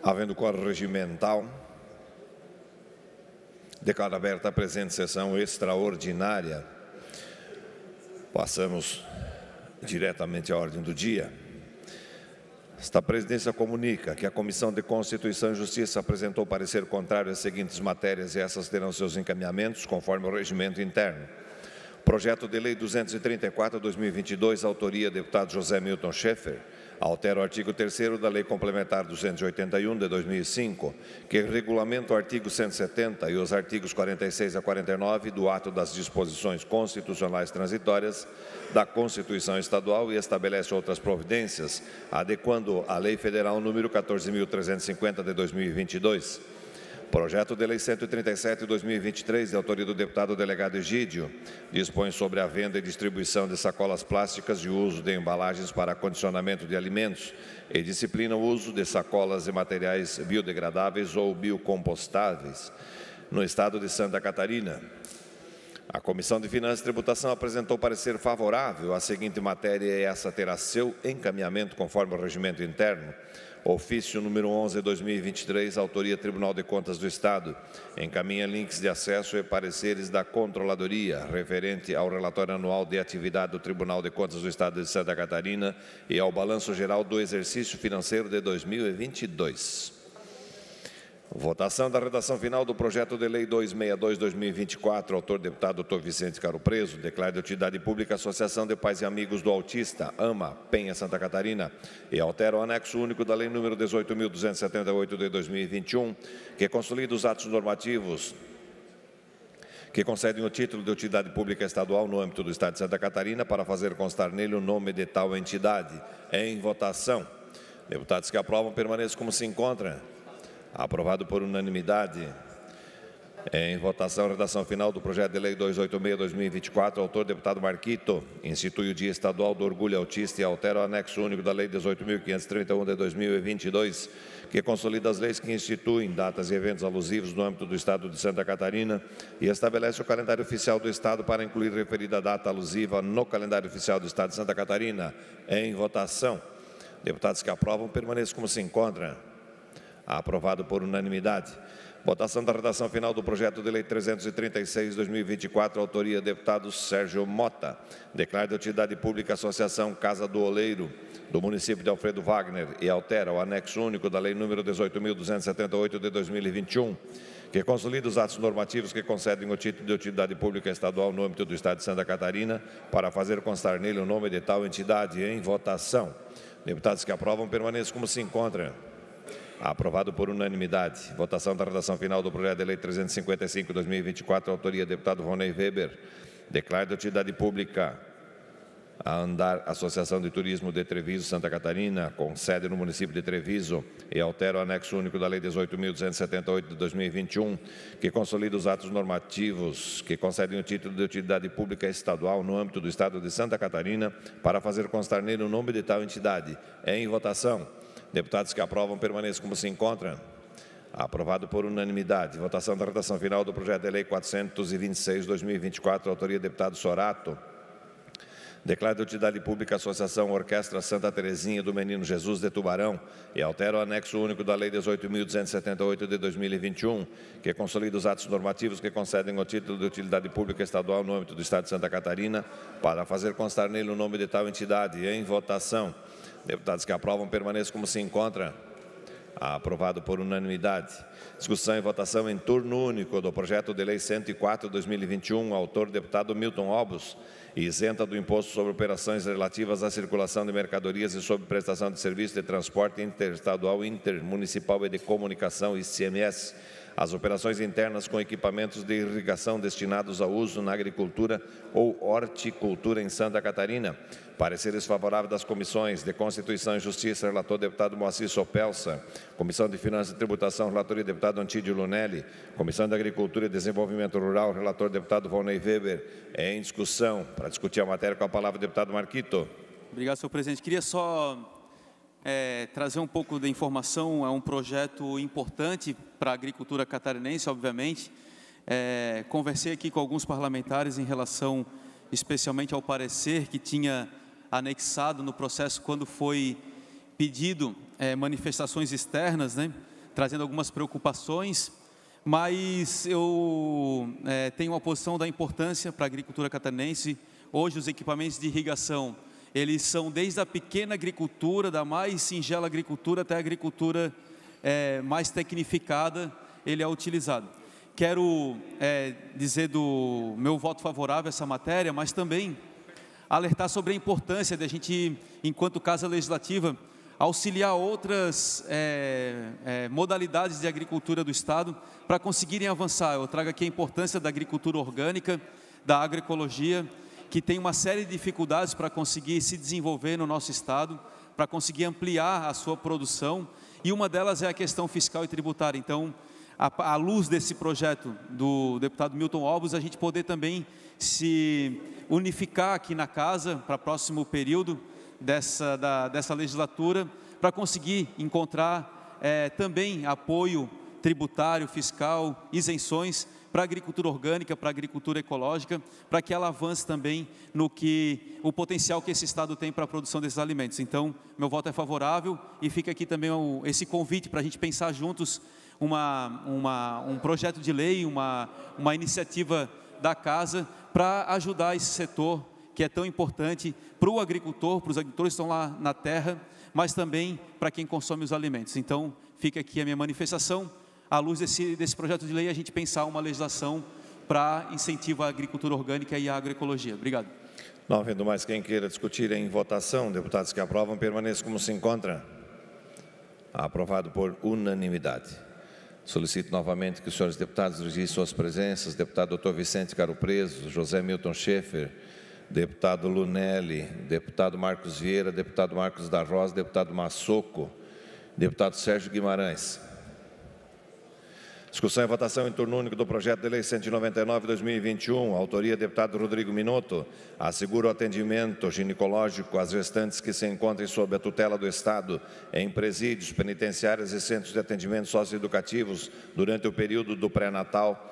Havendo quórum regimental, declaro aberta a presente sessão extraordinária. Passamos diretamente à ordem do dia. Esta presidência comunica que a Comissão de Constituição e Justiça apresentou parecer contrário às seguintes matérias e essas terão seus encaminhamentos conforme o regimento interno. Projeto de Lei 234/2022, autoria deputado José Milton Schaeffer, altera o artigo 3º da Lei Complementar 281 de 2005, que regulamenta o artigo 170 e os artigos 46 a 49 do ato das disposições constitucionais transitórias da Constituição Estadual e estabelece outras providências, adequando a Lei Federal número 14.350 de 2022. Projeto de Lei 137 de 2023, de autoria do deputado delegado Egídio, dispõe sobre a venda e distribuição de sacolas plásticas e o uso de embalagens para acondicionamento de alimentos e disciplina o uso de sacolas e materiais biodegradáveis ou biocompostáveis no estado de Santa Catarina. A Comissão de Finanças e Tributação apresentou parecer favorável à seguinte matéria e essa terá seu encaminhamento conforme o regimento interno. Ofício número 11/2023, autoria Tribunal de Contas do Estado, encaminha links de acesso e pareceres da Controladoria, referente ao relatório anual de atividade do Tribunal de Contas do Estado de Santa Catarina e ao balanço geral do exercício financeiro de 2022. Votação da redação final do projeto de lei 262/2024, autor deputado Dr. Vicente Caro Preso, declara de utilidade pública a Associação de Pais e Amigos do Autista, AMA, Penha, Santa Catarina, e altera o anexo único da lei número 18.278 de 2021, que consolida os atos normativos que concedem o título de utilidade pública estadual no âmbito do Estado de Santa Catarina para fazer constar nele o nome de tal entidade. Em votação. Deputados que aprovam, permaneçam como se encontram. Aprovado por unanimidade. Em votação, a redação final do projeto de lei 286/2024, autor deputado Marquito, institui o Dia Estadual do Orgulho Autista e altera o anexo único da lei 18.531 de 2022, que consolida as leis que instituem datas e eventos alusivos no âmbito do Estado de Santa Catarina e estabelece o calendário oficial do Estado para incluir referida data alusiva no calendário oficial do Estado de Santa Catarina. Em votação. Deputados que aprovam, permaneçam como se encontram. Aprovado por unanimidade. Votação da redação final do projeto de lei 336/2024, autoria deputado Sérgio Mota. Declara de utilidade pública a Associação Casa do Oleiro, do município de Alfredo Wagner, e altera o anexo único da lei número 18.278 de 2021, que consolida os atos normativos que concedem o título de utilidade pública estadual no âmbito do Estado de Santa Catarina, para fazer constar nele o nome de tal entidade. Em votação. Deputados que aprovam, permaneçam como se encontram. Aprovado por unanimidade. Votação da redação final do projeto de lei 355/2024, autoria deputado Ronei Weber. Declara de utilidade pública a Andar Associação de Turismo de Treviso, Santa Catarina, com sede no município de Treviso, e altera o anexo único da lei 18.278 de 2021, que consolida os atos normativos que concedem o título de utilidade pública estadual no âmbito do Estado de Santa Catarina, para fazer constar nele o nome de tal entidade. Em votação. Deputados que aprovam, permaneçam como se encontram. Aprovado por unanimidade. Votação da redação final do projeto de lei 426/2024, autoria deputado Sorato. Declara de utilidade pública a Associação Orquestra Santa Terezinha do Menino Jesus de Tubarão e altera o anexo único da lei 18.278 de 2021, que consolida os atos normativos que concedem o título de utilidade pública estadual no âmbito do Estado de Santa Catarina, para fazer constar nele o nome de tal entidade. Em votação. Deputados que aprovam, permaneçam como se encontram. Aprovado por unanimidade. Discussão e votação em turno único do projeto de lei 104/2021, autor deputado Milton Obos, isenta do imposto sobre operações relativas à circulação de mercadorias e sobre prestação de serviço de transporte interestadual, intermunicipal e de comunicação, ICMS, as operações internas com equipamentos de irrigação destinados ao uso na agricultura ou horticultura em Santa Catarina. Pareceres favoráveis das comissões de Constituição e Justiça, relator deputado Moacir Sopelsa, Comissão de Finanças e Tributação, relatoria deputado Antídio Lunelli, Comissão de Agricultura e Desenvolvimento Rural, relator deputado Ronei Weber. Em discussão, para discutir a matéria, com a palavra o deputado Marquito. Obrigado, senhor presidente. Queria só trazer um pouco de informação. É um projeto importante para a agricultura catarinense, obviamente. Conversei aqui com alguns parlamentares em relação especialmente ao parecer que tinha anexado no processo quando foi pedido manifestações externas, né? trazendo algumas preocupações, mas eu tenho uma posição da importância para a agricultura catarinense. Hoje os equipamentos de irrigação, eles são desde a pequena agricultura, da mais singela agricultura até a agricultura mais tecnificada, ele é utilizado. Quero dizer do meu voto favorável a essa matéria, mas também alertar sobre a importância de a gente, enquanto Casa Legislativa, auxiliar outras modalidades de agricultura do Estado para conseguirem avançar. Eu trago aqui a importância da agricultura orgânica, da agroecologia, que tem uma série de dificuldades para conseguir se desenvolver no nosso Estado, para conseguir ampliar a sua produção, e uma delas é a questão fiscal e tributária. Então, à luz desse projeto do deputado Milton Obos, a gente poder também se unificar aqui na Casa para o próximo período dessa legislatura, para conseguir encontrar também apoio tributário, fiscal, isenções para a agricultura orgânica, para a agricultura ecológica, para que ela avance também o potencial que esse Estado tem para a produção desses alimentos. Então, meu voto é favorável e fica aqui também esse convite para a gente pensar juntos um projeto de lei, uma iniciativa da Casa para ajudar esse setor que é tão importante para o agricultor, para os agricultores que estão lá na terra, mas também para quem consome os alimentos. Então, fica aqui a minha manifestação. À luz desse projeto de lei, a gente pensar uma legislação para incentivo à agricultura orgânica e à agroecologia. Obrigado. Não havendo mais quem queira discutir em votação, deputados que aprovam, permaneçam como se encontra. Aprovado por unanimidade. Solicito novamente que os senhores deputados registrem suas presenças. Deputado Dr. Vicente Caro Preso, José Milton Schaeffer, deputado Lunelli, deputado Marcos Vieira, deputado Marcos da Rosa, deputado Massoco, deputado Sérgio Guimarães. Discussão e votação em turno único do projeto de lei 199/2021, autoria deputado Rodrigo Minotto, assegura o atendimento ginecológico às gestantes que se encontrem sob a tutela do Estado em presídios, penitenciárias e centros de atendimento socioeducativos durante o período do pré-natal,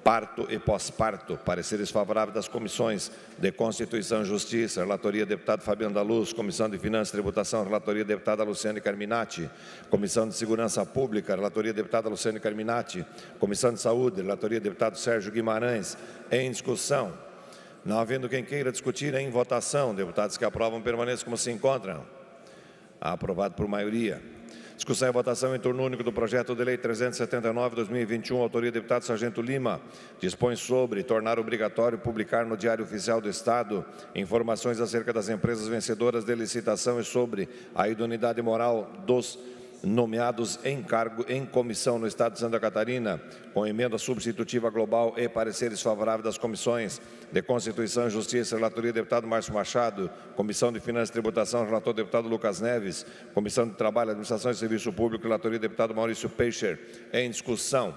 parto e pós-parto. Pareceres favoráveis das comissões de Constituição e Justiça, relatoria deputado Fabiano da Luz, Comissão de Finanças e Tributação, relatoria deputada Luciane Carminati, Comissão de Segurança Pública, relatoria deputada Luciane Carminati, Comissão de Saúde, relatoria deputado Sérgio Guimarães. Em discussão. Não havendo quem queira discutir, em votação. Deputados que aprovam, permaneçam como se encontram. Aprovado por maioria. Discussão e votação em turno único do projeto de lei 379/2021, autoria do deputado Sargento Lima, dispõe sobre tornar obrigatório publicar no Diário Oficial do Estado informações acerca das empresas vencedoras de licitação e sobre a idoneidade moral dos nomeados em cargo em comissão no Estado de Santa Catarina, com emenda substitutiva global e pareceres favoráveis das comissões de Constituição e Justiça, relatoria deputado Márcio Machado, Comissão de Finanças e Tributação, relator deputado Lucas Neves, Comissão de Trabalho, Administração e Serviço Público, relatoria deputado Maurício Peixer. Em discussão.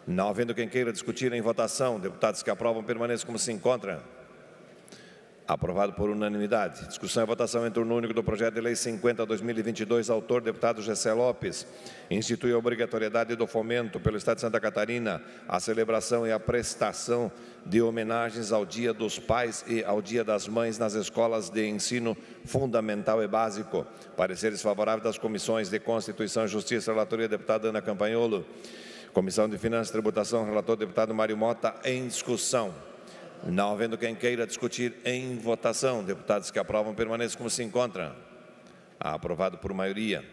Não havendo quem queira discutir, em votação. Deputados que aprovam, permaneçam como se encontram. Aprovado por unanimidade. Discussão e votação em turno único do projeto de lei 50/2022, autor deputado Gessé Lopes, institui a obrigatoriedade do fomento pelo Estado de Santa Catarina a celebração e a prestação de homenagens ao Dia dos Pais e ao Dia das Mães nas escolas de ensino fundamental e básico. Pareceres favoráveis das comissões de Constituição e Justiça, relatoria deputada Ana Campanholo, Comissão de Finanças e Tributação, relator deputado Mário Mota. Em discussão. Não havendo quem queira discutir, em votação. Deputados que aprovam, permaneçam como se encontram. Aprovado por maioria.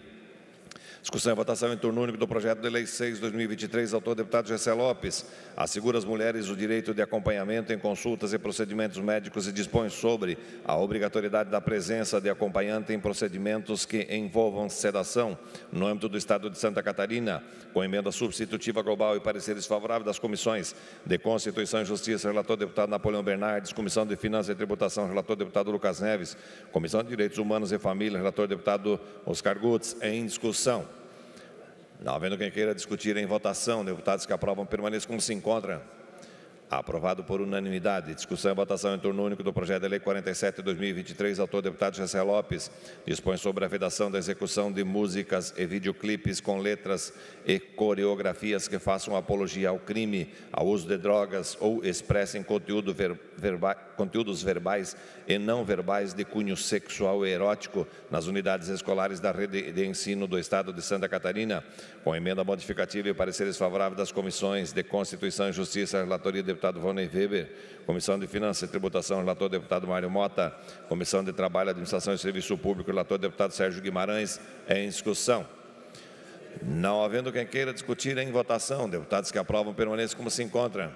Discussão e votação em turno único do projeto de lei 6/2023, autor deputado Gessé Lopes, assegura às mulheres o direito de acompanhamento em consultas e procedimentos médicos e dispõe sobre a obrigatoriedade da presença de acompanhante em procedimentos que envolvam sedação no âmbito do Estado de Santa Catarina, com emenda substitutiva global e pareceres favoráveis das comissões de Constituição e Justiça, relator deputado Napoleão Bernardes, Comissão de Finanças e Tributação, relator deputado Lucas Neves, Comissão de Direitos Humanos e Família, relator deputado Oscar Gutz. Em discussão. Não havendo quem queira discutir, em votação. Deputados que aprovam, permaneçam como se encontram. Aprovado por unanimidade. Discussão e votação em turno único do projeto de lei 47/2023, autor deputado Gessé Lopes, dispõe sobre a vedação da execução de músicas e videoclipes com letras e coreografias que façam apologia ao crime, ao uso de drogas ou expressem conteúdos verbais e não verbais de cunho sexual e erótico nas unidades escolares da rede de ensino do Estado de Santa Catarina, com emenda modificativa e pareceres favoráveis das comissões de Constituição e Justiça, relatoria deputado Vonei Weber, Comissão de Finanças e Tributação, relator deputado Mário Mota, Comissão de Trabalho, Administração e Serviço Público, relator deputado Sérgio Guimarães, em discussão. Não havendo quem queira discutir em votação, deputados que aprovam permaneçam como se encontram.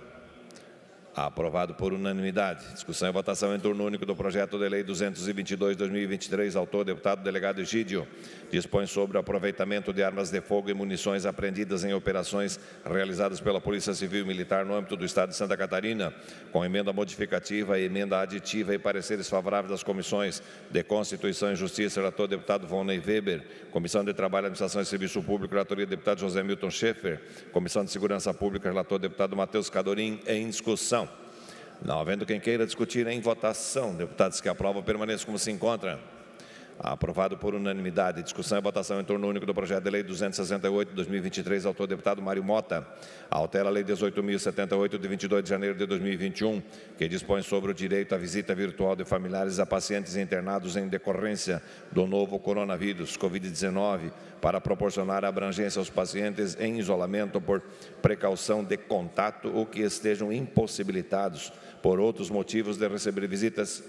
Aprovado por unanimidade. Discussão e votação em turno único do projeto de lei 222/2023, autor deputado delegado Egídio, dispõe sobre o aproveitamento de armas de fogo e munições apreendidas em operações realizadas pela Polícia Civil e Militar no âmbito do Estado de Santa Catarina, com emenda modificativa e emenda aditiva e pareceres favoráveis das comissões de Constituição e Justiça, relator deputado Vonei Weber, Comissão de Trabalho, Administração e Serviço Público, relatoria deputado José Milton Schaeffer, Comissão de Segurança Pública, relator deputado Matheus Cadorim, em discussão. Não havendo quem queira discutir em votação, deputados que aprovam permaneçam como se encontram. Aprovado por unanimidade. Discussão e votação em turno único do projeto de lei 268/2023, autor deputado Mário Mota, altera a lei 18.078 de 22 de janeiro de 2021, que dispõe sobre o direito à visita virtual de familiares a pacientes internados em decorrência do novo coronavírus, Covid-19, para proporcionar abrangência aos pacientes em isolamento por precaução de contato ou que estejam impossibilitados por outros motivos de receber visitas,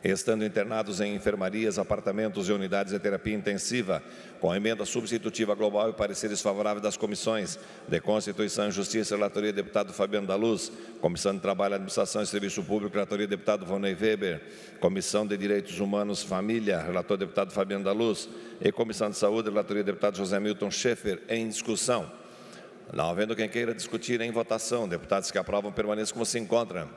estando internados em enfermarias, apartamentos e unidades de terapia intensiva, com emenda substitutiva global e pareceres favoráveis das comissões de Constituição e Justiça, relatoria deputado Fabiano da Luz, Comissão de Trabalho, Administração e Serviço Público, relatoria deputado Vonei Weber, Comissão de Direitos Humanos, Família, relator deputado Fabiano da Luz, e Comissão de Saúde, relatoria deputado José Milton Schaeffer, em discussão. Não havendo quem queira discutir em votação, deputados que aprovam permaneçam como se encontram.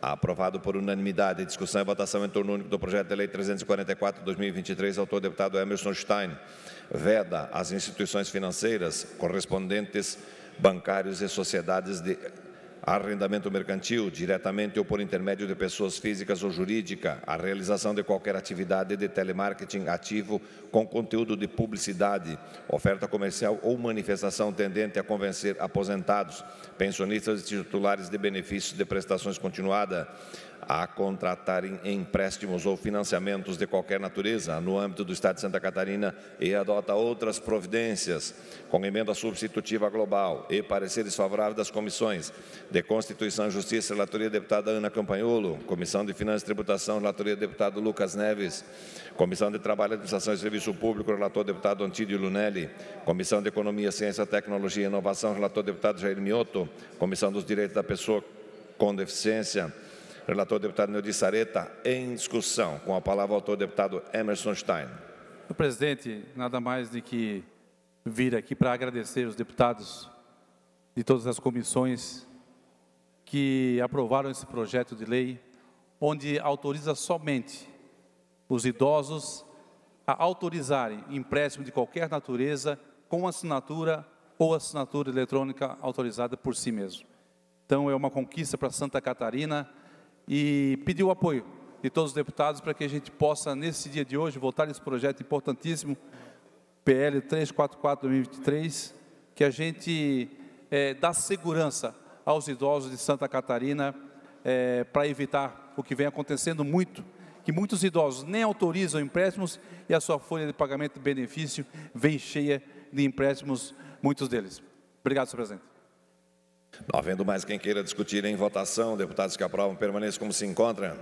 Aprovado por unanimidade. Discussão e votação em turno único do projeto de lei 344/2023, autor deputado Emerson Stein, veda as instituições financeiras, correspondentes bancários e sociedades de arrendamento mercantil, diretamente ou por intermédio de pessoas físicas ou jurídicas, a realização de qualquer atividade de telemarketing ativo com conteúdo de publicidade, oferta comercial ou manifestação tendente a convencer aposentados, pensionistas e titulares de benefícios de prestações continuadas a contratarem empréstimos ou financiamentos de qualquer natureza no âmbito do Estado de Santa Catarina e adota outras providências, com emenda substitutiva global e pareceres favoráveis das comissões de Constituição e Justiça, relatoria deputada Ana Campanholo, Comissão de Finanças e Tributação, relatoria deputado Lucas Neves, Comissão de Trabalho, Administração e Serviço Público, relator deputado Antídio Lunelli, Comissão de Economia, Ciência, Tecnologia e Inovação, relator deputado Jair Mioto, Comissão dos Direitos da Pessoa com Deficiência, relator deputado Neudi Sareta, em discussão. Com a palavra, o autor deputado Emerson Stein. Senhor presidente, nada mais do que vir aqui para agradecer os deputados de todas as comissões que aprovaram esse projeto de lei, onde autoriza somente os idosos a autorizarem empréstimo de qualquer natureza com assinatura ou assinatura eletrônica autorizada por si mesmo. Então, é uma conquista para Santa Catarina, e pedir o apoio de todos os deputados para que a gente possa, nesse dia de hoje, votar esse projeto importantíssimo, PL 344/2023, que a gente dá segurança aos idosos de Santa Catarina, para evitar o que vem acontecendo muito, que muitos idosos nem autorizam empréstimos e a sua folha de pagamento de benefício vem cheia de empréstimos, muitos deles. Obrigado, senhor presidente. Não havendo mais quem queira discutir em votação, deputados que aprovam permaneçam como se encontram.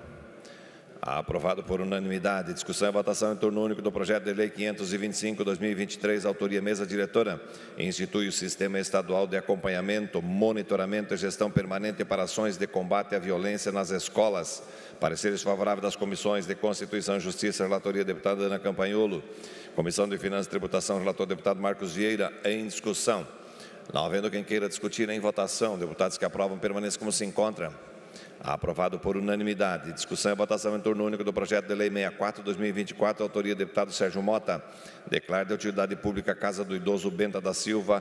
Aprovado por unanimidade. Discussão e votação em turno único do projeto de lei 525/2023, autoria mesa diretora, institui o Sistema Estadual de Acompanhamento, Monitoramento e Gestão Permanente para Ações de Combate à Violência nas Escolas. Pareceres favoráveis das comissões de Constituição e Justiça, relatoria deputada Ana Campanholo, Comissão de Finanças e Tributação, relator deputado Marcos Vieira, em discussão. Não havendo quem queira discutir em votação, deputados que aprovam permaneçam como se encontram. Aprovado por unanimidade. Discussão e votação em turno único do projeto de lei 64/2024, autoria deputado Sérgio Mota, declara de utilidade pública a Casa do Idoso Benta da Silva,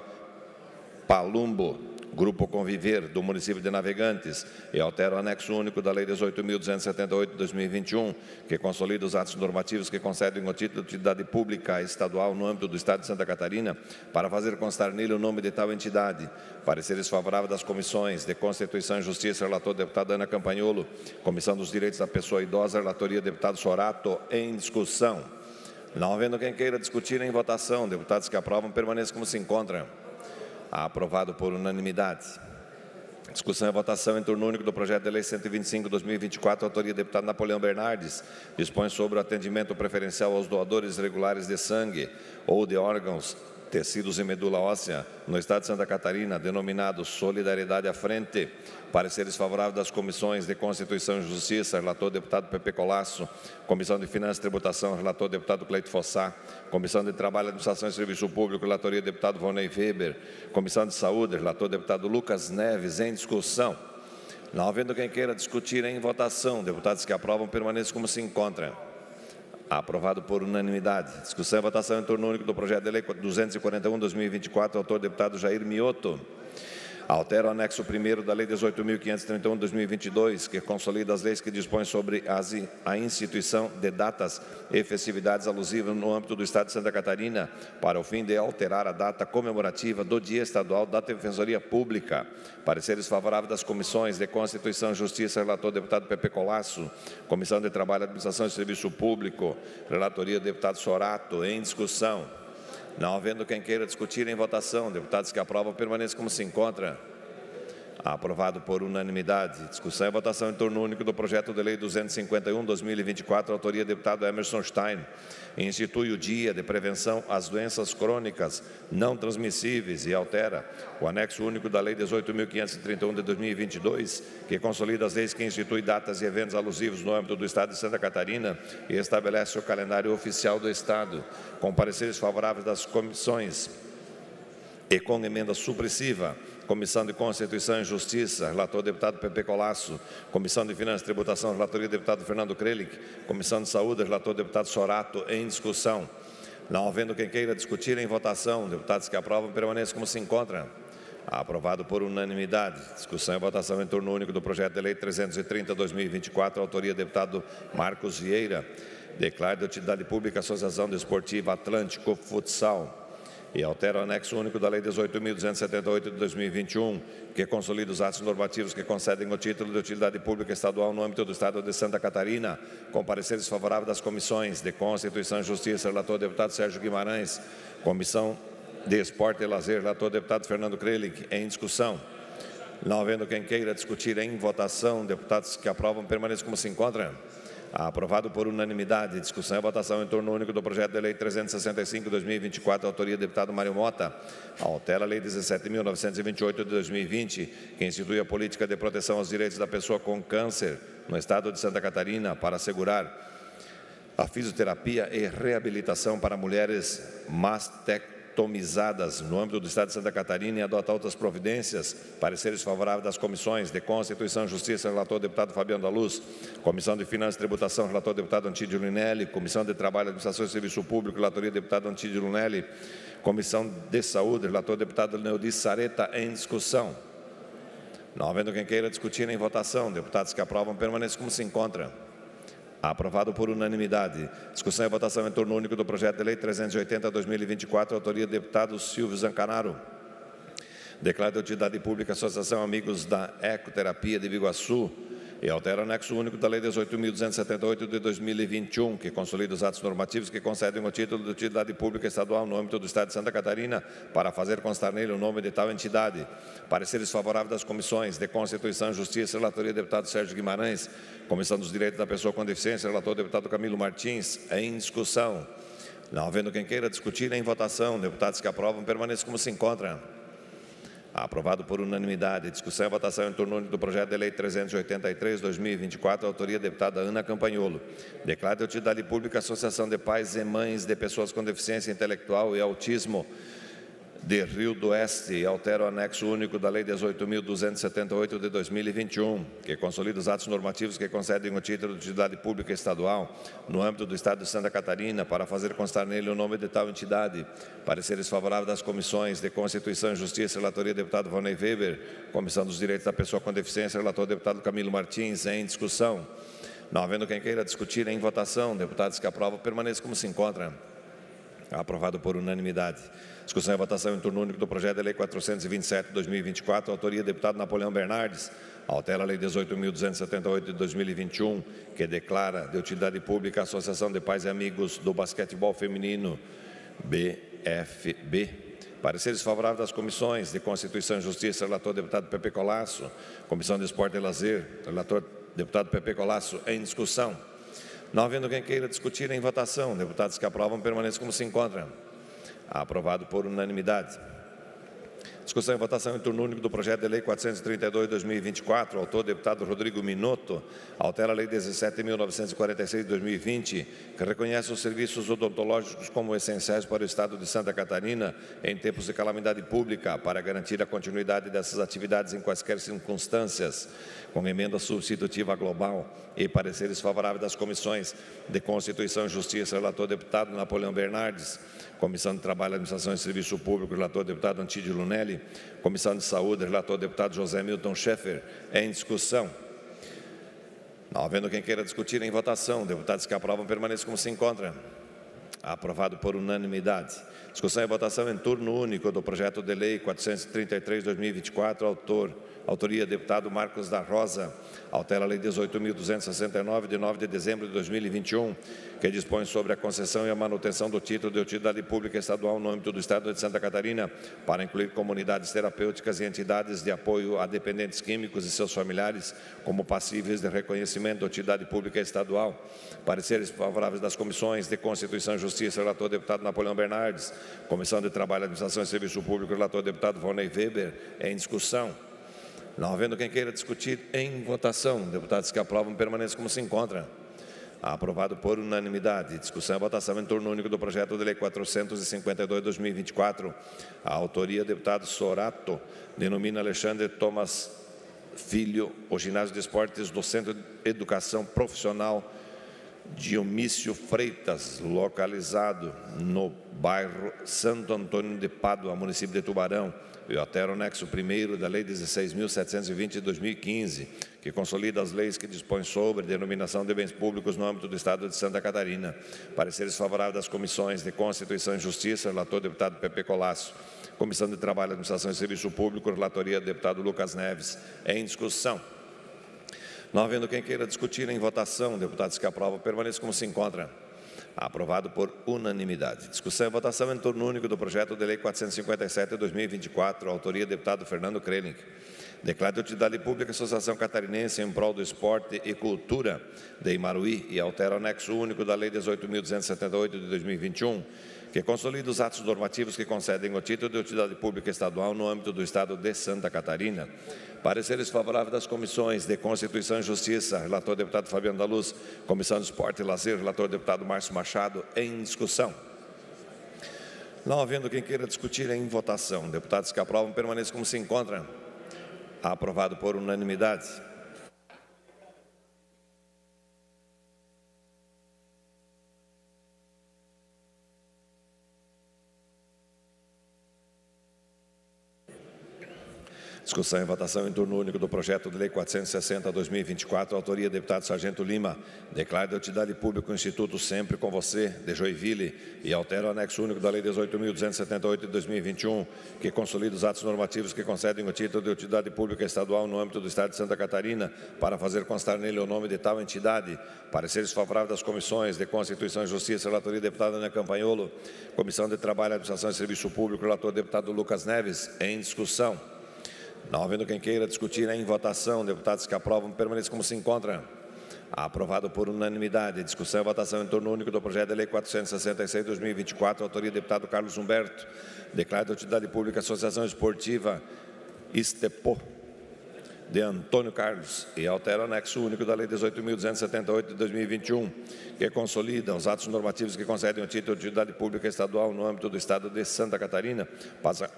Palumbo, Grupo Conviver, do município de Navegantes, e altera o anexo único da Lei 18.278 de 2021, que consolida os atos normativos que concedem o título de utilidade pública estadual no âmbito do Estado de Santa Catarina, para fazer constar nele o nome de tal entidade. Pareceres favoráveis das comissões de Constituição e Justiça, relator deputada Ana Campagnolo, Comissão dos Direitos da Pessoa Idosa, relatoria deputado Sorato, em discussão. Não havendo quem queira discutir, em votação. Deputados que aprovam, permaneçam como se encontram. Aprovado por unanimidade. Discussão e votação em turno único do projeto de lei 125/2024, autoria do deputado Napoleão Bernardes, dispõe sobre o atendimento preferencial aos doadores regulares de sangue ou de órgãos, tecidos e medula óssea, no Estado de Santa Catarina, denominado Solidariedade à Frente. Pareceres favoráveis das comissões de Constituição e Justiça, relator deputado Pepe Colasso, Comissão de Finanças e Tributação, relator deputado Cleito Fossá, Comissão de Trabalho, Administração e Serviço Público, relatoria deputado Vonei Weber, Comissão de Saúde, relator deputado Lucas Neves, em discussão. Não havendo quem queira discutir, em votação. Deputados que aprovam, permaneçam como se encontram. Aprovado por unanimidade. Discussão e votação em turno único do projeto de lei 241/2024, autor deputado Jair Mioto. Altera o anexo 1º da Lei 18.531 de 2022, que consolida as leis que dispõem sobre a instituição de datas e festividades alusivas no âmbito do Estado de Santa Catarina, para o fim de alterar a data comemorativa do Dia Estadual da Defensoria Pública. Pareceres favoráveis das comissões de Constituição e Justiça, relator deputado Pepe Colasso, Comissão de Trabalho, Administração e Serviço Público, relatoria deputado Sorato, em discussão. Não havendo quem queira discutir, em votação. Deputados que aprovam, permaneçam como se encontra. Aprovado por unanimidade. Discussão e votação em turno único do projeto de lei 251/2024, autoria do deputado Emerson Stein. Institui o Dia de Prevenção às Doenças Crônicas Não Transmissíveis e altera o anexo único da Lei 18.531 de 2022, que consolida as leis que instituem datas e eventos alusivos no âmbito do Estado de Santa Catarina e estabelece o calendário oficial do Estado, com pareceres favoráveis das comissões e com emenda supressiva. Comissão de Constituição e Justiça, relator deputado Pepe Colasso, Comissão de Finanças e Tributação, relatoria deputado Fernando Krelic, Comissão de Saúde, relator deputado Sorato, em discussão. Não havendo quem queira discutir, em votação. Deputados que aprovam, permaneçam como se encontram. Aprovado por unanimidade. Discussão e votação em turno único do projeto de lei 330/2024, autoria deputado Marcos Vieira. Declara de utilidade pública a Associação Desportiva Atlântico Futsal. E altera o anexo único da Lei 18.278 de 2021, que consolida os atos normativos que concedem o título de utilidade pública estadual no âmbito do Estado de Santa Catarina, com pareceres favoráveis das comissões de Constituição e Justiça, relator deputado Sérgio Guimarães, Comissão de Esporte e Lazer, relator deputado Fernando Krelic, em discussão. Não havendo quem queira discutir, em votação. Deputados que aprovam, permaneçam como se encontram. Aprovado por unanimidade. Discussão e votação em turno único do projeto de lei 365/2024, autoria do deputado Mário Mota. Altera a lei 17.928 de 2020, que institui a política de proteção aos direitos da pessoa com câncer no Estado de Santa Catarina, para assegurar a fisioterapia e reabilitação para mulheres mastectomizadas no âmbito do Estado de Santa Catarina e adota outras providências. Pareceres favoráveis das comissões de Constituição e Justiça, relator deputado Fabiano da Luz, Comissão de Finanças e Tributação, relator deputado Antídio Lunelli, Comissão de Trabalho, Administração e Serviço Público, relatoria deputado Antídio Lunelli, Comissão de Saúde, relator deputado Neudi Sareta, em discussão. Não havendo quem queira discutir, em votação. Deputados que aprovam, permaneçam como se encontram. Aprovado por unanimidade. Discussão e votação em turno único do projeto de lei 380/2024, autoria do deputado Silvio Zancanaro. Declara de utilidade pública a Associação Amigos da Ecoterapia de Biguaçu e altera o anexo único da Lei 18.278 de 2021, que consolida os atos normativos que concedem o título de utilidade pública estadual no âmbito do Estado de Santa Catarina, para fazer constar nele o nome de tal entidade. Pareceres favoráveis das comissões de Constituição e Justiça, relatoria deputado Sérgio Guimarães, Comissão dos Direitos da Pessoa com Deficiência, relator deputado Camilo Martins, em discussão. Não havendo quem queira discutir, em votação. Deputados que aprovam, permaneçam como se encontram. Aprovado por unanimidade. Discussão e votação em turno único do projeto de lei 383/2024, autoria deputada Ana Campagnolo. Declara de utilidade pública a Associação de Pais e Mães de Pessoas com Deficiência Intelectual e Autismo de Rio do Oeste e altera o anexo único da Lei 18.278 de 2021, que consolida os atos normativos que concedem o título de utilidade pública estadual no âmbito do Estado de Santa Catarina para fazer constar nele o nome de tal entidade. Pareceres favoráveis das comissões de Constituição e Justiça, relatoria deputado Vonei Weber, Comissão dos Direitos da Pessoa com Deficiência, relator deputado Camilo Martins, em discussão. Não havendo quem queira discutir, em votação, deputados que aprovam permaneçam como se encontram. Aprovado por unanimidade. Discussão e votação em turno único do projeto de lei 427/2024, autoria deputado Napoleão Bernardes, altera a lei 18.278 de 2021, que declara de utilidade pública a Associação de Pais e Amigos do Basquetebol Feminino, BFB. Pareceres favoráveis das comissões de Constituição e Justiça, relator deputado Pepe Colasso, Comissão de Esporte e Lazer, relator deputado Pepe Colasso, em discussão. Não havendo quem queira discutir, em votação, deputados que aprovam permaneçam como se encontram. Aprovado por unanimidade. Discussão e votação em turno único do projeto de lei 432/2024, autor deputado Rodrigo Minotto, altera a lei 17.946 de 2020, que reconhece os serviços odontológicos como essenciais para o Estado de Santa Catarina em tempos de calamidade pública, para garantir a continuidade dessas atividades em quaisquer circunstâncias, com emenda substitutiva global e pareceres favoráveis das comissões de Constituição e Justiça, relator deputado Napoleão Bernardes, Comissão de Trabalho, Administração e Serviço Público, relator deputado Antídio Lunelli, Comissão de Saúde, relator deputado José Milton Schaeffer, em discussão. Não havendo quem queira discutir, em votação, deputados que aprovam permaneçam como se encontram. Aprovado por unanimidade. Discussão e votação em turno único do projeto de lei 433/2024, autoria deputado Marcos da Rosa, altera a lei 18.269 de 9 de dezembro de 2021, que dispõe sobre a concessão e a manutenção do título de utilidade pública estadual no âmbito do Estado de Santa Catarina, para incluir comunidades terapêuticas e entidades de apoio a dependentes químicos e seus familiares, como passíveis de reconhecimento de utilidade pública estadual. Pareceres favoráveis das comissões de Constituição e Justiça, relator deputado Napoleão Bernardes, Comissão de Trabalho, Administração e Serviço Público, relator deputado Vonei Weber, em discussão. Não havendo quem queira discutir, em votação, deputados que aprovam permaneçam como se encontram. Aprovado por unanimidade. Discussão e votação em turno único do projeto de lei 452/2024. A autoria, deputado Sorato, denomina Alexandre Thomas Filho, o ginásio de esportes do Centro de Educação Profissional Dionísio Freitas, localizado no bairro Santo Antônio de Pádua, município de Tubarão, e altera o anexo 1º da Lei 16.720 de 2015, que consolida as leis que dispõem sobre denominação de bens públicos no âmbito do Estado de Santa Catarina. Pareceres favoráveis das comissões de Constituição e Justiça, relator deputado Pepe Colasso, Comissão de Trabalho, Administração e Serviço Público, relatoria deputado Lucas Neves, em discussão. Não havendo quem queira discutir, em votação, deputados que aprovam permaneçam como se encontram. Aprovado por unanimidade. Discussão e votação em turno único do projeto de lei 457 de 2024, autoria deputado Fernando Krelink. Declara de utilidade pública a Associação Catarinense em prol do esporte e cultura de Imaruí e altera o anexo único da lei 18.278 de 2021, que consolida os atos normativos que concedem o título de utilidade pública estadual no âmbito do Estado de Santa Catarina. Pareceres favoráveis das comissões de Constituição e Justiça, relator deputado Fabiano da Luz, Comissão de Esporte e Lazer, relator deputado Márcio Machado, em discussão. Não havendo quem queira discutir, em votação, deputados que aprovam permaneçam como se encontram. Aprovado por unanimidade. Discussão e votação em turno único do projeto de lei 460/2024, autoria deputado Sargento Lima, declara de utilidade pública o Instituto Sempre com Você, de Joinville, e altera o anexo único da lei 18.278 de 2021, que consolida os atos normativos que concedem o título de utilidade pública estadual no âmbito do Estado de Santa Catarina, para fazer constar nele o nome de tal entidade. Pareceres favoráveis das comissões de Constituição e Justiça, relatoria deputada Ana Campanholo, Comissão de Trabalho, Administração e Serviço Público, relator deputado Lucas Neves, em discussão. Não havendo quem queira discutir, em votação, deputados que aprovam permaneçam como se encontram. Aprovado por unanimidade. Discussão e votação em turno único do projeto de lei 466 de 2024, autoria deputado Carlos Humberto. Declara de utilidade pública a Associação Esportiva Estepo de Antônio Carlos e altera o anexo único da Lei 18.278 de 2021, que consolida os atos normativos que concedem o título de utilidade pública estadual no âmbito do Estado de Santa Catarina,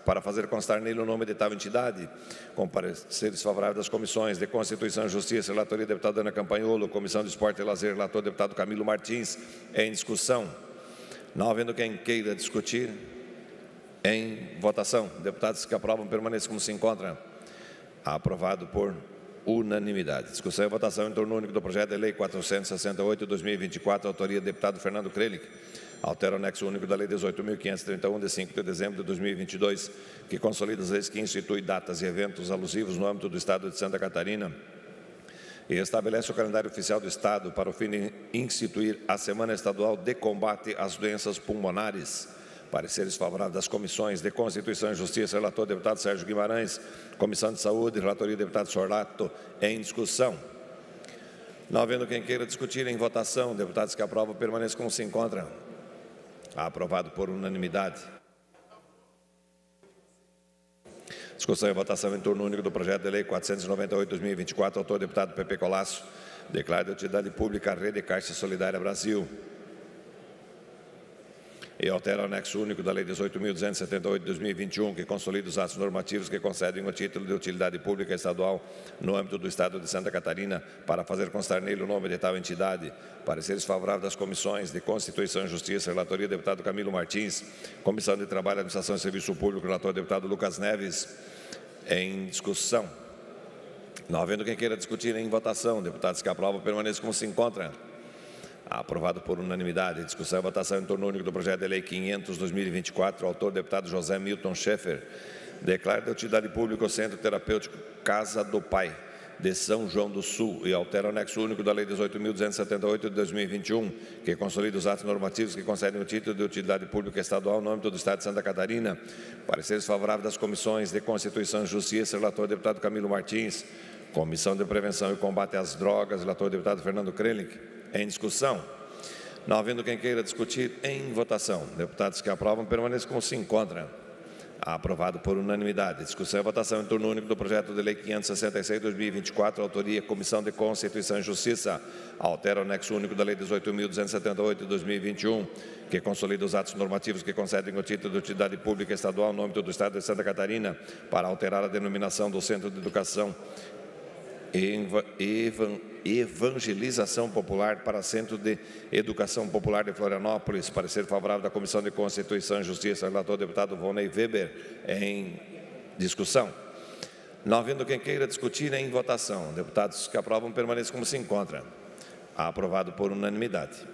para fazer constar nele o nome de tal entidade, com pareceres favoráveis das comissões de Constituição e Justiça, relatoria deputada Ana Campanholo, Comissão de Esporte e Lazer, relator deputado Camilo Martins, em discussão. Não havendo quem queira discutir, em votação. Deputados que aprovam permaneçam como se encontram. Aprovado por unanimidade. Discussão e votação em turno único do projeto de lei 468/2024, autoria do deputado Fernando Krellick. Altera o anexo único da lei 18.531, de 5 de dezembro de 2022, que consolida as leis que institui datas e eventos alusivos no âmbito do Estado de Santa Catarina e estabelece o calendário oficial do Estado para o fim de instituir a Semana Estadual de Combate às Doenças Pulmonares. Pareceres favoráveis das comissões de Constituição e Justiça, relator deputado Sérgio Guimarães, Comissão de Saúde, relatoria deputado Sorlato, em discussão. Não havendo quem queira discutir, em votação. Deputados que aprovam permaneçam como se encontram. Aprovado por unanimidade. Discussão e votação em turno único do projeto de lei 498/2024, autor deputado Pepe Colasso, declara de utilidade pública a Rede Caixa Solidária Brasil. E altera o anexo único da Lei 18.278 de 2021, que consolida os atos normativos que concedem o título de utilidade pública estadual no âmbito do Estado de Santa Catarina, para fazer constar nele o nome de tal entidade. Pareceres favoráveis das comissões de Constituição e Justiça, relatoria deputado Camilo Martins, Comissão de Trabalho, Administração e Serviço Público, relator deputado Lucas Neves, em discussão. Não havendo quem queira discutir, em votação. Deputados que aprovam permaneçam como se encontram. Aprovado por unanimidade. Discussão e votação em turno único do projeto de lei 500/2024, autor deputado José Milton Schaeffer, declara de utilidade pública o Centro Terapêutico Casa do Pai, de São João do Sul, e altera o anexo único da Lei 18.278 de 2021, que consolida os atos normativos que concedem o título de utilidade pública estadual no âmbito do Estado de Santa Catarina. Pareceres favoráveis das comissões de Constituição e Justiça, relator deputado Camilo Martins, Comissão de Prevenção e Combate às Drogas, relator deputado Fernando Krellick, em discussão. Não havendo quem queira discutir, em votação. Deputados que aprovam permaneçam como se encontram. Aprovado por unanimidade. Discussão e votação em turno único do projeto de lei 566/2024, autoria Comissão de Constituição e Justiça. Altera o anexo único da lei 18.278 de 2021, que consolida os atos normativos que concedem o título de utilidade pública estadual no âmbito do Estado de Santa Catarina, para alterar a denominação do Centro de Educação Evangelização Popular para Centro de Educação Popular de Florianópolis. Parecer favorável da Comissão de Constituição e Justiça, relator deputado Vonei Weber, em discussão. Não havendo quem queira discutir, em votação. Deputados que aprovam permaneçam como se encontram. Aprovado por unanimidade.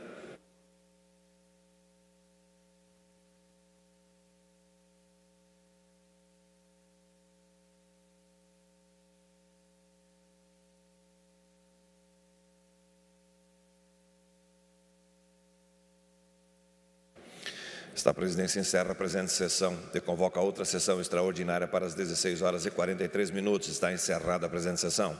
Esta presidência encerra a presente sessão e convoca outra sessão extraordinária para as 16h43. Está encerrada a presente sessão.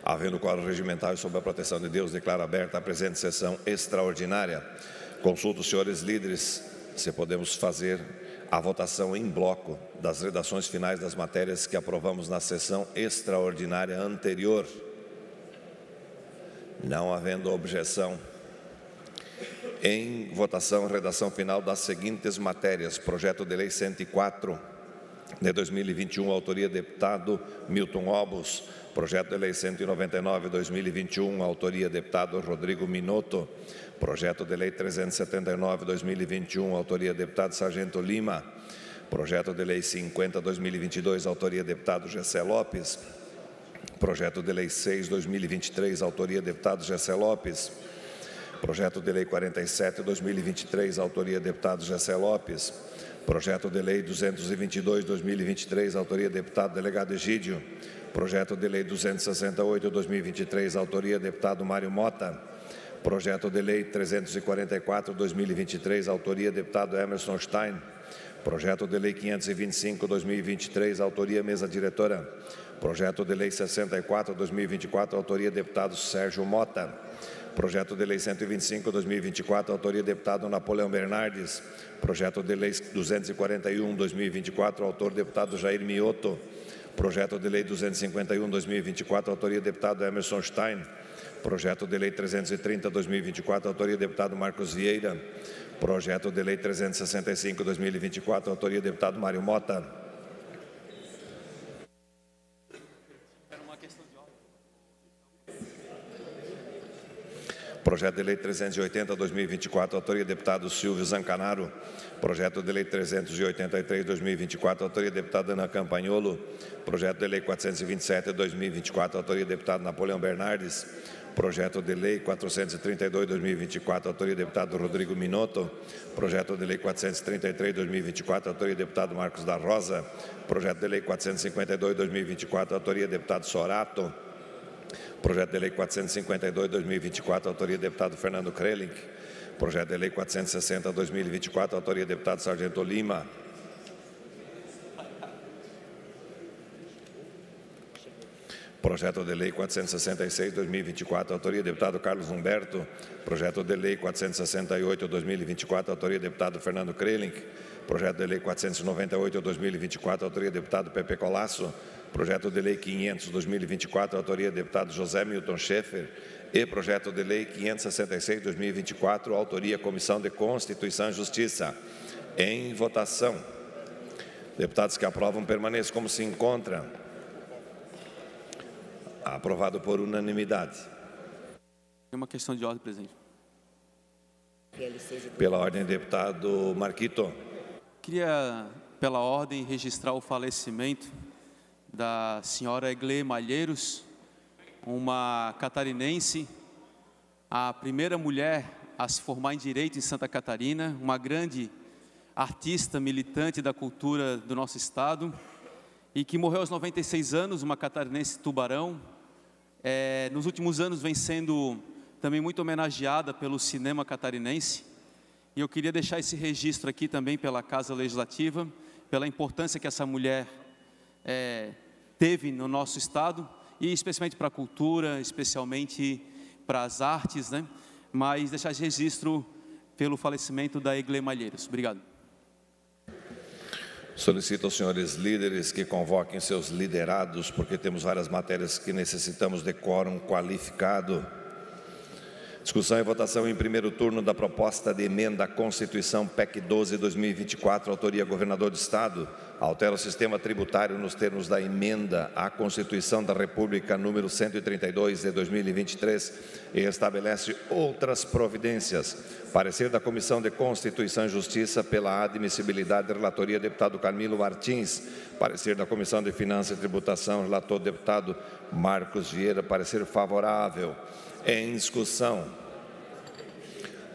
Havendo quadro regimental e sob a proteção de Deus, declaro aberta a presente sessão extraordinária. Consulto os senhores líderes se podemos fazer a votação em bloco das redações finais das matérias que aprovamos na sessão extraordinária anterior. Não havendo objeção, em votação, redação final das seguintes matérias: projeto de lei 104 de 2021, autoria deputado Milton Obos; projeto de lei 199 de 2021, autoria deputado Rodrigo Minotto; projeto de lei 379 de 2021, autoria deputado Sargento Lima; projeto de lei 50 de 2022, autoria deputado Gessé Lopes; projeto de lei 6 de 2023, autoria deputado Gessé Lopes; projeto de lei 47 de 2023, autoria deputado Gessé Lopes; projeto de lei 222 de 2023, autoria deputado delegado Egídio; projeto de lei 268 de 2023, autoria deputado Mário Mota; projeto de lei 344 de 2023, autoria deputado Emerson Stein; Projeto de Lei 525/2023, autoria mesa diretora. Projeto de Lei 64/2024, autoria deputado Sérgio Mota. Projeto de Lei 125/2024, autoria deputado Napoleão Bernardes. Projeto de Lei 241/2024, autor deputado Jair Mioto. Projeto de Lei 251/2024, autoria deputado Emerson Stein. Projeto de Lei 330/2024, autoria deputado Marcos Vieira. Projeto de Lei 365/2024, autoria deputado Mário Mota. Projeto de Lei 380/2024, autoria deputado Silvio Zancanaro. Projeto de Lei 383/2024, autoria deputada Ana Campagnolo. Projeto de Lei 427/2024, autoria deputado Napoleão Bernardes. Projeto de Lei 432/2024, autoria deputado Rodrigo Minotto. Projeto de Lei 433/2024, autoria deputado Marcos da Rosa. Projeto de Lei 452/2024, autoria deputado Sorato. Projeto de Lei 452/2024, autoria deputado Fernando Krelink. Projeto de Lei 460/2024, autoria deputado Sargento Lima. Projeto de Lei 466/2024, autoria deputado Carlos Humberto. Projeto de Lei 468/2024, autoria deputado Fernando Krelink. Projeto de Lei 498/2024, autoria deputado Pepe Colasso. Projeto de Lei 500/2024, autoria deputado José Milton Schaeffer. E Projeto de Lei 566/2024, autoria Comissão de Constituição e Justiça. Em votação. Deputados que aprovam permaneçam como se encontram. Aprovado por unanimidade. Tem uma questão de ordem, presidente. Pela ordem, deputado Marquito. Queria, pela ordem, registrar o falecimento da senhora Eglê Malheiros, uma catarinense, a primeira mulher a se formar em Direito em Santa Catarina, uma grande artista, militante da cultura do nosso estado, e que morreu aos 96 anos, uma catarinense tubarão. Nos últimos anos vem sendo também muito homenageada pelo cinema catarinense, e eu queria deixar esse registro aqui também pela Casa Legislativa, pela importância que essa mulher teve no nosso estado, e especialmente para a cultura, especialmente para as artes, né? Mas deixar esse registro pelo falecimento da Eglê Malheiros. Obrigado. Solicito aos senhores líderes que convoquem seus liderados, porque temos várias matérias que necessitamos de quórum qualificado. Discussão e votação em primeiro turno da proposta de emenda à Constituição PEC 12/2024, autoria governador do Estado, altera o sistema tributário nos termos da emenda à Constituição da República número 132 de 2023 e estabelece outras providências. Parecer da Comissão de Constituição e Justiça pela admissibilidade da relatoria, deputado Camilo Martins. Parecer da Comissão de Finanças e Tributação, relator deputado Marcos Vieira, parecer favorável. Em discussão.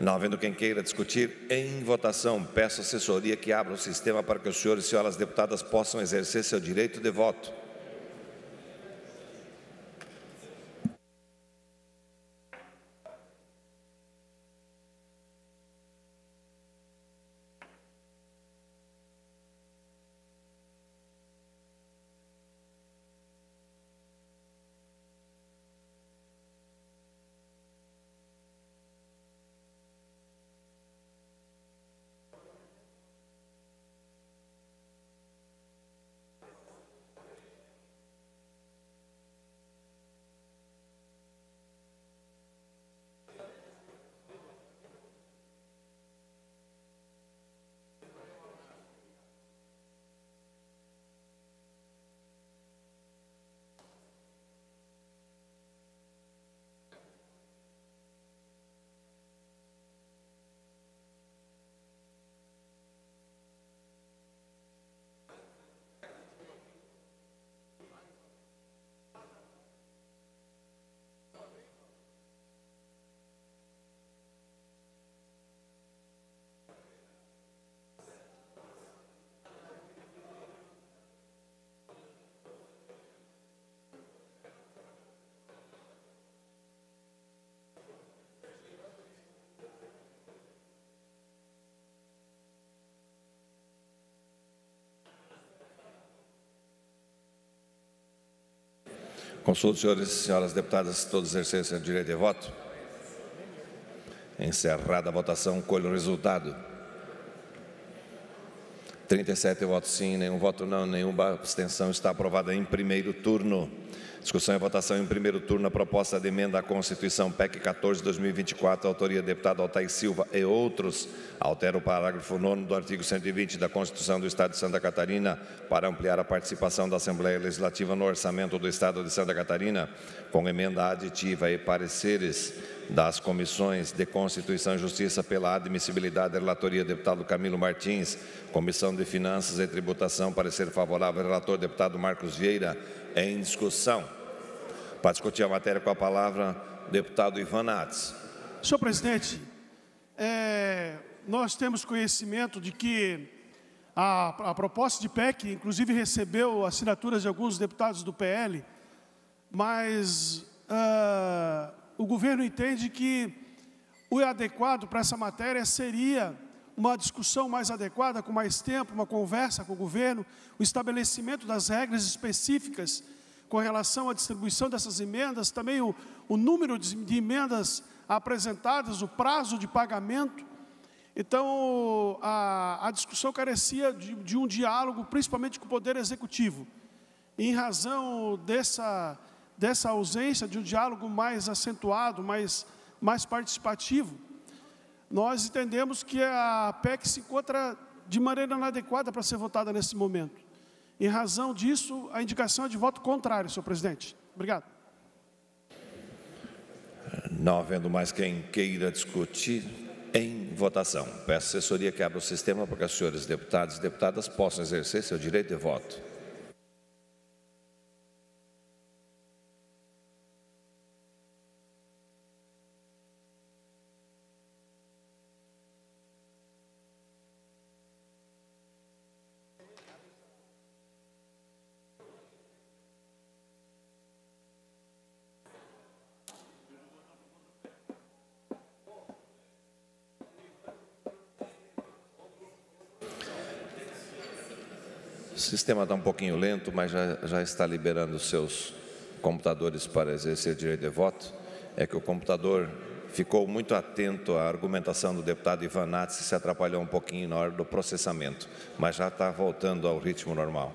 Não havendo quem queira discutir, em votação, peço à assessoria que abra o sistema para que os senhores e senhoras deputadas possam exercer seu direito de voto. Consulto, senhores e senhoras deputadas, se todos exercem o direito de voto. Encerrada a votação, colho o resultado. 37 votos sim, nenhum voto não, nenhuma abstenção. Está aprovada em primeiro turno. Discussão e votação em primeiro turno a proposta de emenda à Constituição PEC 14/2024, autoria do deputado Altair Silva e outros, altera o parágrafo 9º do artigo 120 da Constituição do Estado de Santa Catarina para ampliar a participação da Assembleia Legislativa no orçamento do Estado de Santa Catarina, com emenda aditiva e pareceres das Comissões de Constituição e Justiça pela admissibilidade da relatoria do deputado Camilo Martins, Comissão de Finanças e Tributação, parecer favorável ao relator deputado Marcos Vieira, em discussão. Para discutir a matéria com a palavra, deputado Ivan Nats. Senhor presidente, nós temos conhecimento de que a proposta de PEC, inclusive, recebeu assinaturas de alguns deputados do PL, mas o governo entende que o adequado para essa matéria seria uma discussão mais adequada, com mais tempo, uma conversa com o governo, o estabelecimento das regras específicas com relação à distribuição dessas emendas, também o número de emendas apresentadas, o prazo de pagamento. Então, a discussão carecia de um diálogo, principalmente com o Poder Executivo. Em razão dessa ausência de um diálogo mais acentuado, mais participativo, nós entendemos que a PEC se encontra de maneira inadequada para ser votada nesse momento. Em razão disso, a indicação é de voto contrário, senhor presidente. Obrigado. Não havendo mais quem queira discutir, em votação. Peço à assessoria que abra o sistema para que os senhores deputados e deputadas possam exercer seu direito de voto. O sistema está um pouquinho lento, mas já está liberando os seus computadores para exercer direito de voto. É que o computador ficou muito atento à argumentação do deputado Ivan Nats e se atrapalhou um pouquinho na hora do processamento, mas já está voltando ao ritmo normal.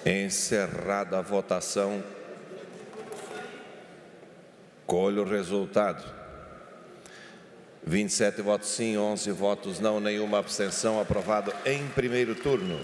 Encerrada a votação, colho o resultado. 27 votos sim, 11 votos não, nenhuma abstenção. Aprovado em primeiro turno.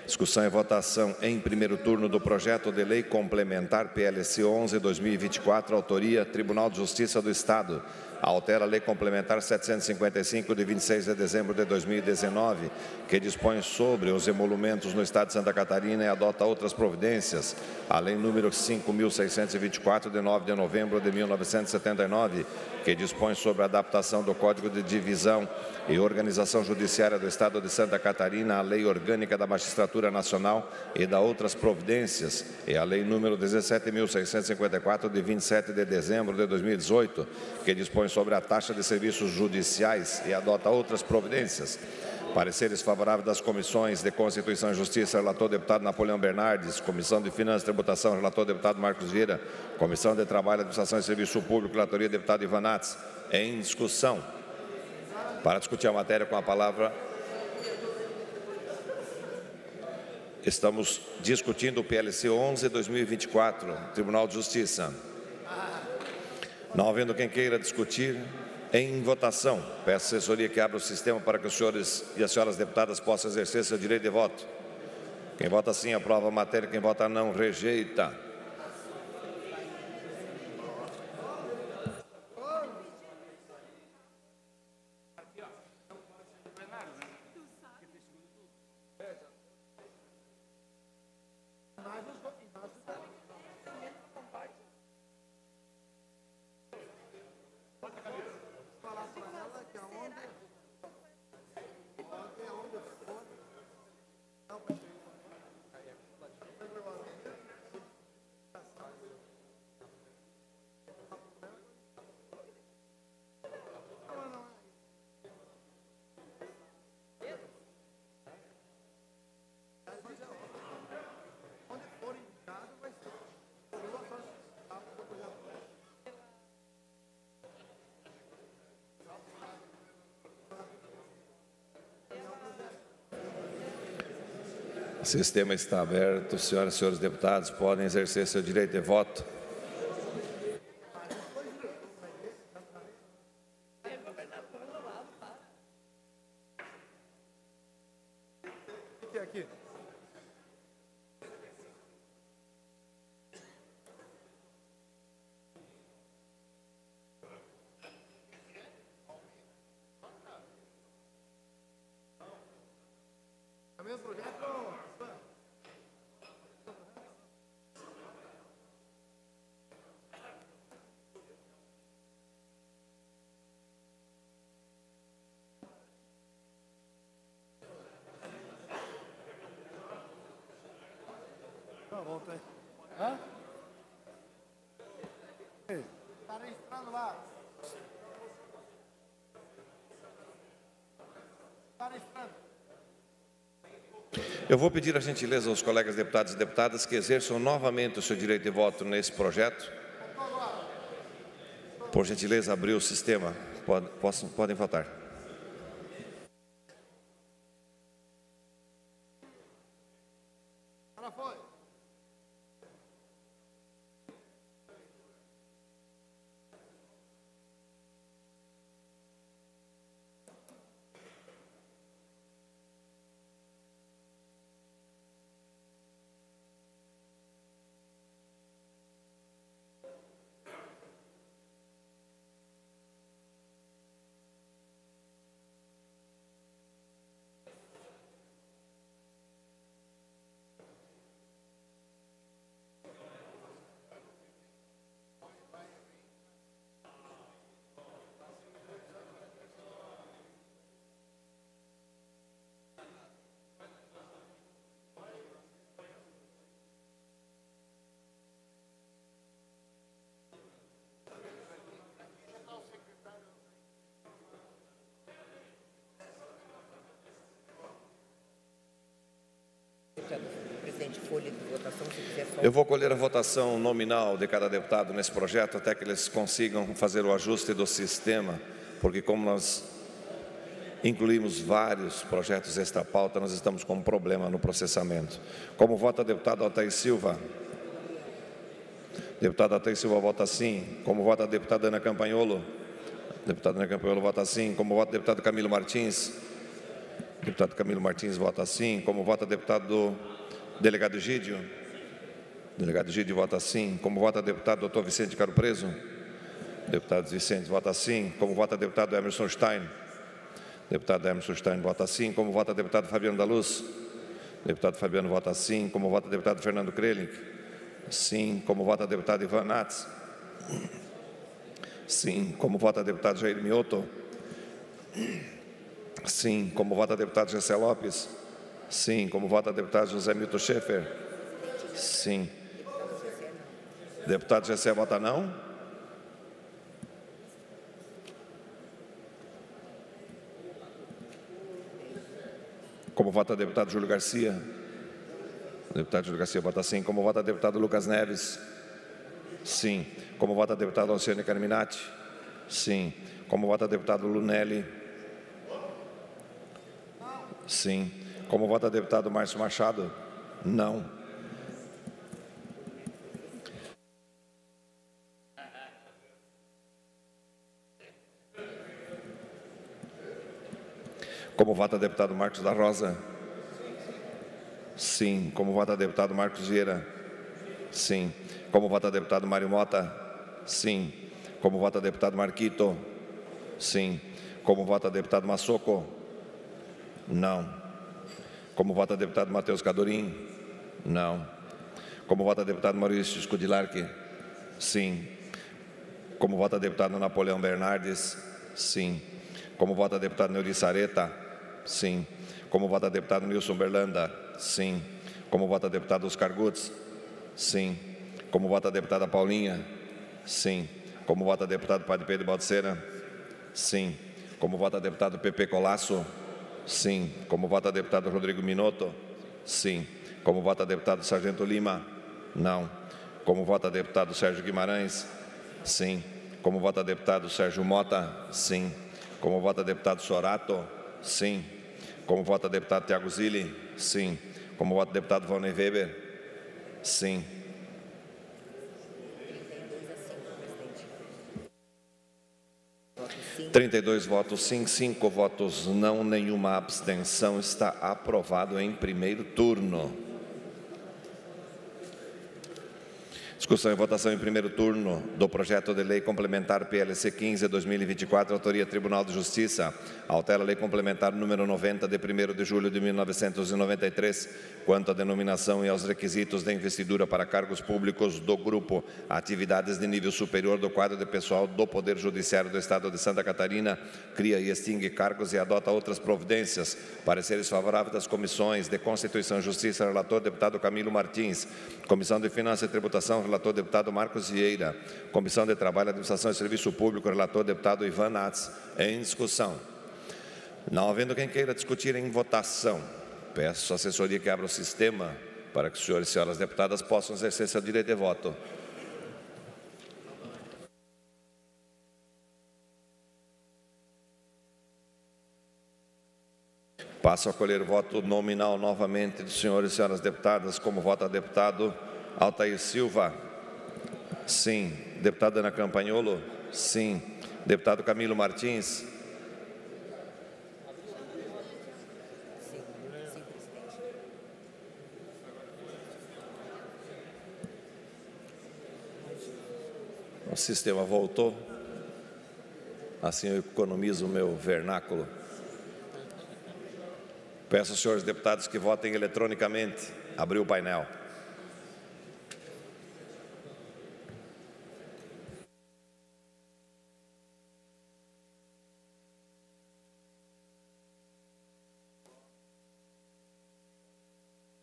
Discussão e votação em primeiro turno do projeto de lei complementar PLC 11/2024, autoria Tribunal de Justiça do Estado. Altera a Lei Complementar 755, de 26 de dezembro de 2019, que dispõe sobre os emolumentos no Estado de Santa Catarina e adota outras providências. A Lei número 5.624, de 9 de novembro de 1979, que dispõe sobre a adaptação do Código de Divisão e Organização Judiciária do Estado de Santa Catarina, a Lei Orgânica da Magistratura Nacional e da outras providências, e a Lei número 17.654, de 27 de dezembro de 2018, que dispõe sobre a taxa de serviços judiciais e adota outras providências. Pareceres favoráveis das comissões de Constituição e Justiça, relator deputado Napoleão Bernardes, Comissão de Finanças e Tributação, relator deputado Marcos Vieira, Comissão de Trabalho, Administração e Serviço Público, relatoria deputado Ivan Nats. Em discussão. Para discutir a matéria com a palavra, estamos discutindo o PLC 11/2024, Tribunal de Justiça. Não havendo quem queira discutir, em votação. Peço à assessoria que abra o sistema para que os senhores e as senhoras deputadas possam exercer seu direito de voto. Quem vota sim, aprova a matéria. Quem vota não, rejeita. O sistema está aberto. Senhoras e senhores deputados, podem exercer seu direito de voto. Volta aí. Hã? Está registrando lá. Está registrando. Eu vou pedir a gentileza aos colegas deputados e deputadas que exerçam novamente o seu direito de voto nesse projeto. Por gentileza, abrir o sistema. Podem votar. Presidente, folha de votação, se quiser só... Eu vou colher a votação nominal de cada deputado nesse projeto até que eles consigam fazer o ajuste do sistema, porque como nós incluímos vários projetos extra pauta, nós estamos com um problema no processamento. Como vota o deputado Altair Silva? Deputado Altair Silva vota sim. Como vota a deputada Ana Campanholo? Deputada Ana Campanholo vota sim. Como vota o deputado Camilo Martins? Deputado Camilo Martins vota sim. Como vota o deputado delegado Egídio? Delegado Egídio vota sim. Como vota o deputado Dr. Vicente Caro Preso? Deputado Vicente vota sim. Como vota o deputado Emerson Stein? Deputado Emerson Stein vota sim. Como vota o deputado Fabiano da Luz? Deputado Fabiano vota sim. Como vota o deputado Fernando Krelink? Sim. Como vota o deputado Ivan Nats? Sim. Como vota o deputado Jair Mioto? Sim. Como vota o deputado Gessé Lopes? Sim. Como vota o deputado José Milton Schaeffer? Sim. Deputado Gessé vota não? Como vota o deputado Júlio Garcia? O deputado Júlio Garcia vota sim. Como vota o deputado Lucas Neves? Sim. Como vota o deputado Alcione Carminati? Sim. Como vota o deputado Lunelli? Sim. Como vota o deputado Márcio Machado? Não. Como vota o deputado Marcos da Rosa? Sim. Como vota o deputado Marcos Vieira? Sim. Como vota o deputado Mário Mota? Sim. Como vota o deputado Marquito? Sim. Como vota o deputado Massoco? Não. Como vota o deputado Matheus Cadorim? Não. Como vota deputado Maurício Scudilarchi? Sim. Como vota deputado Napoleão Bernardes? Sim. Como vota deputado Neuri Sareta? Sim. Como vota deputado Nilson Berlanda? Sim. Como vota deputado Oscar Gutz? Sim. Como vota deputada Paulinha? Sim. Como vota deputado Padre Pedro Baltzeira? Sim. Como vota deputado Pepe Colasso? Sim. Como vota deputado Rodrigo Minotto? Sim. Como vota deputado Sargento Lima? Não. Como vota deputado Sérgio Guimarães? Sim. Como vota deputado Sérgio Mota? Sim. Como vota deputado Sorato? Sim. Como vota deputado Tiago Zilli? Sim. Como vota deputado Valnei Weber? Sim. 32 votos sim, 5 votos não, nenhuma abstenção. Está aprovado em primeiro turno. Discussão e votação em primeiro turno do projeto de lei complementar PLC 15/2024, autoria Tribunal de Justiça, altera a lei complementar número 90 de 1º de julho de 1993, quanto à denominação e aos requisitos de investidura para cargos públicos do grupo Atividades de Nível Superior do quadro de pessoal do Poder Judiciário do Estado de Santa Catarina, cria e extingue cargos e adota outras providências. Pareceres favoráveis das comissões de Constituição e Justiça, relator deputado Camilo Martins, Comissão de Finanças e Tributação, relator deputado Marcos Vieira, Comissão de Trabalho, Administração e Serviço Público, relator deputado Ivan Nats. Em discussão. Não havendo quem queira discutir em votação, peço à assessoria que abra o sistema para que os senhores e senhoras deputadas possam exercer seu direito de voto. Passo a colher o voto nominal novamente dos senhores e senhoras deputadas. Como vota deputado Altair Silva? Sim. Deputada Ana Campagnolo? Sim. Deputado Camilo Martins? O sistema voltou. Assim eu economizo o meu vernáculo. Peço aos senhores deputados que votem eletronicamente. Abriu o painel.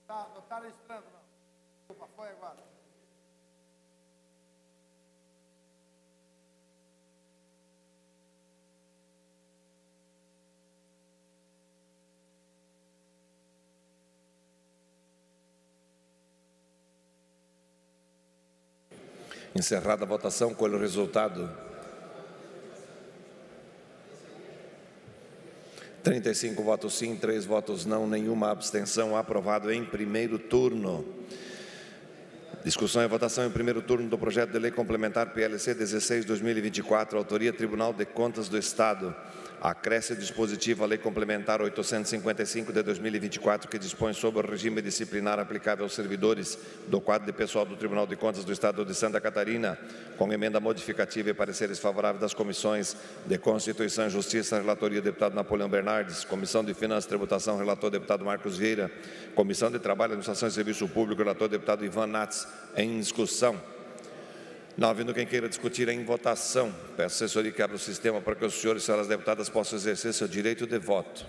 Não está registrando, não. Desculpa, foi agora. Encerrada a votação, colho o resultado. 35 votos sim, 3 votos não, nenhuma abstenção. Aprovado em primeiro turno. Discussão e votação em primeiro turno do projeto de lei complementar PLC 16/2024, autoria Tribunal de Contas do Estado. Acresce dispositivo à lei complementar 855 de 2024, que dispõe sobre o regime disciplinar aplicável aos servidores do quadro de pessoal do Tribunal de Contas do Estado de Santa Catarina, com emenda modificativa e pareceres favoráveis das comissões de Constituição e Justiça, relatoria deputado Napoleão Bernardes, Comissão de Finanças e Tributação, relator deputado Marcos Vieira, Comissão de Trabalho, Administração e Serviço Público, relator deputado Ivan Nats. Em discussão. Não havendo quem queira discutir em votação, peço à assessoria que abra o sistema para que os senhores e senhoras deputadas possam exercer seu direito de voto.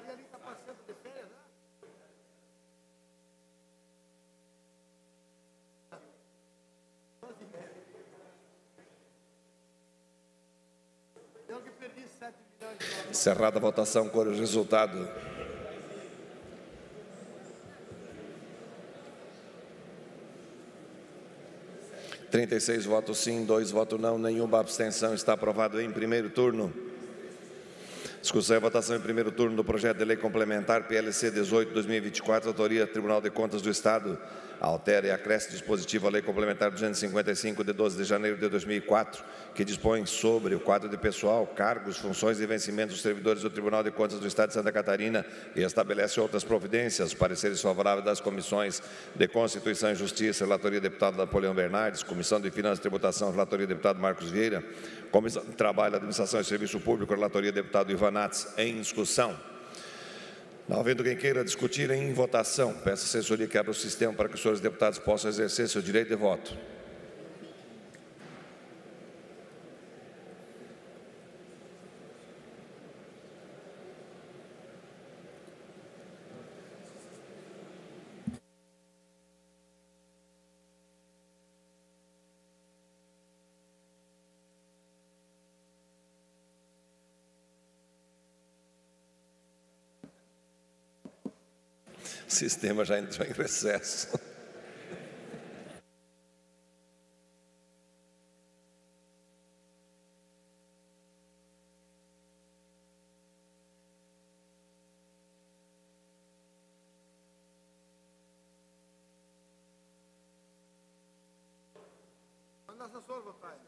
Maria ali está passando de férias, né? Eu que perdi 7 milhões de dólares. Encerrada a votação, com o resultado. (36 votos sim, 2 votos não, nenhuma abstenção). Está aprovado em primeiro turno. Discussão e votação em primeiro turno do projeto de lei complementar PLC 18/2024, autoria Tribunal de Contas do Estado. Altera e acresce dispositivo à Lei Complementar 255, de 12 de janeiro de 2004, que dispõe sobre o quadro de pessoal, cargos, funções e vencimentos dos servidores do Tribunal de Contas do Estado de Santa Catarina e estabelece outras providências. Pareceres favoráveis das comissões de Constituição e Justiça, relatoria deputado Napoleão Bernardes, Comissão de Finanças e Tributação, relatoria deputado Marcos Vieira, Comissão de Trabalho, Administração e Serviço Público, relatoria deputado Ivan Nats. Em discussão. Não havendo quem queira discutir, em votação, peço à assessoria que abra o sistema para que os senhores deputados possam exercer seu direito de voto. O sistema já entrou em recesso. Manda assessor votar.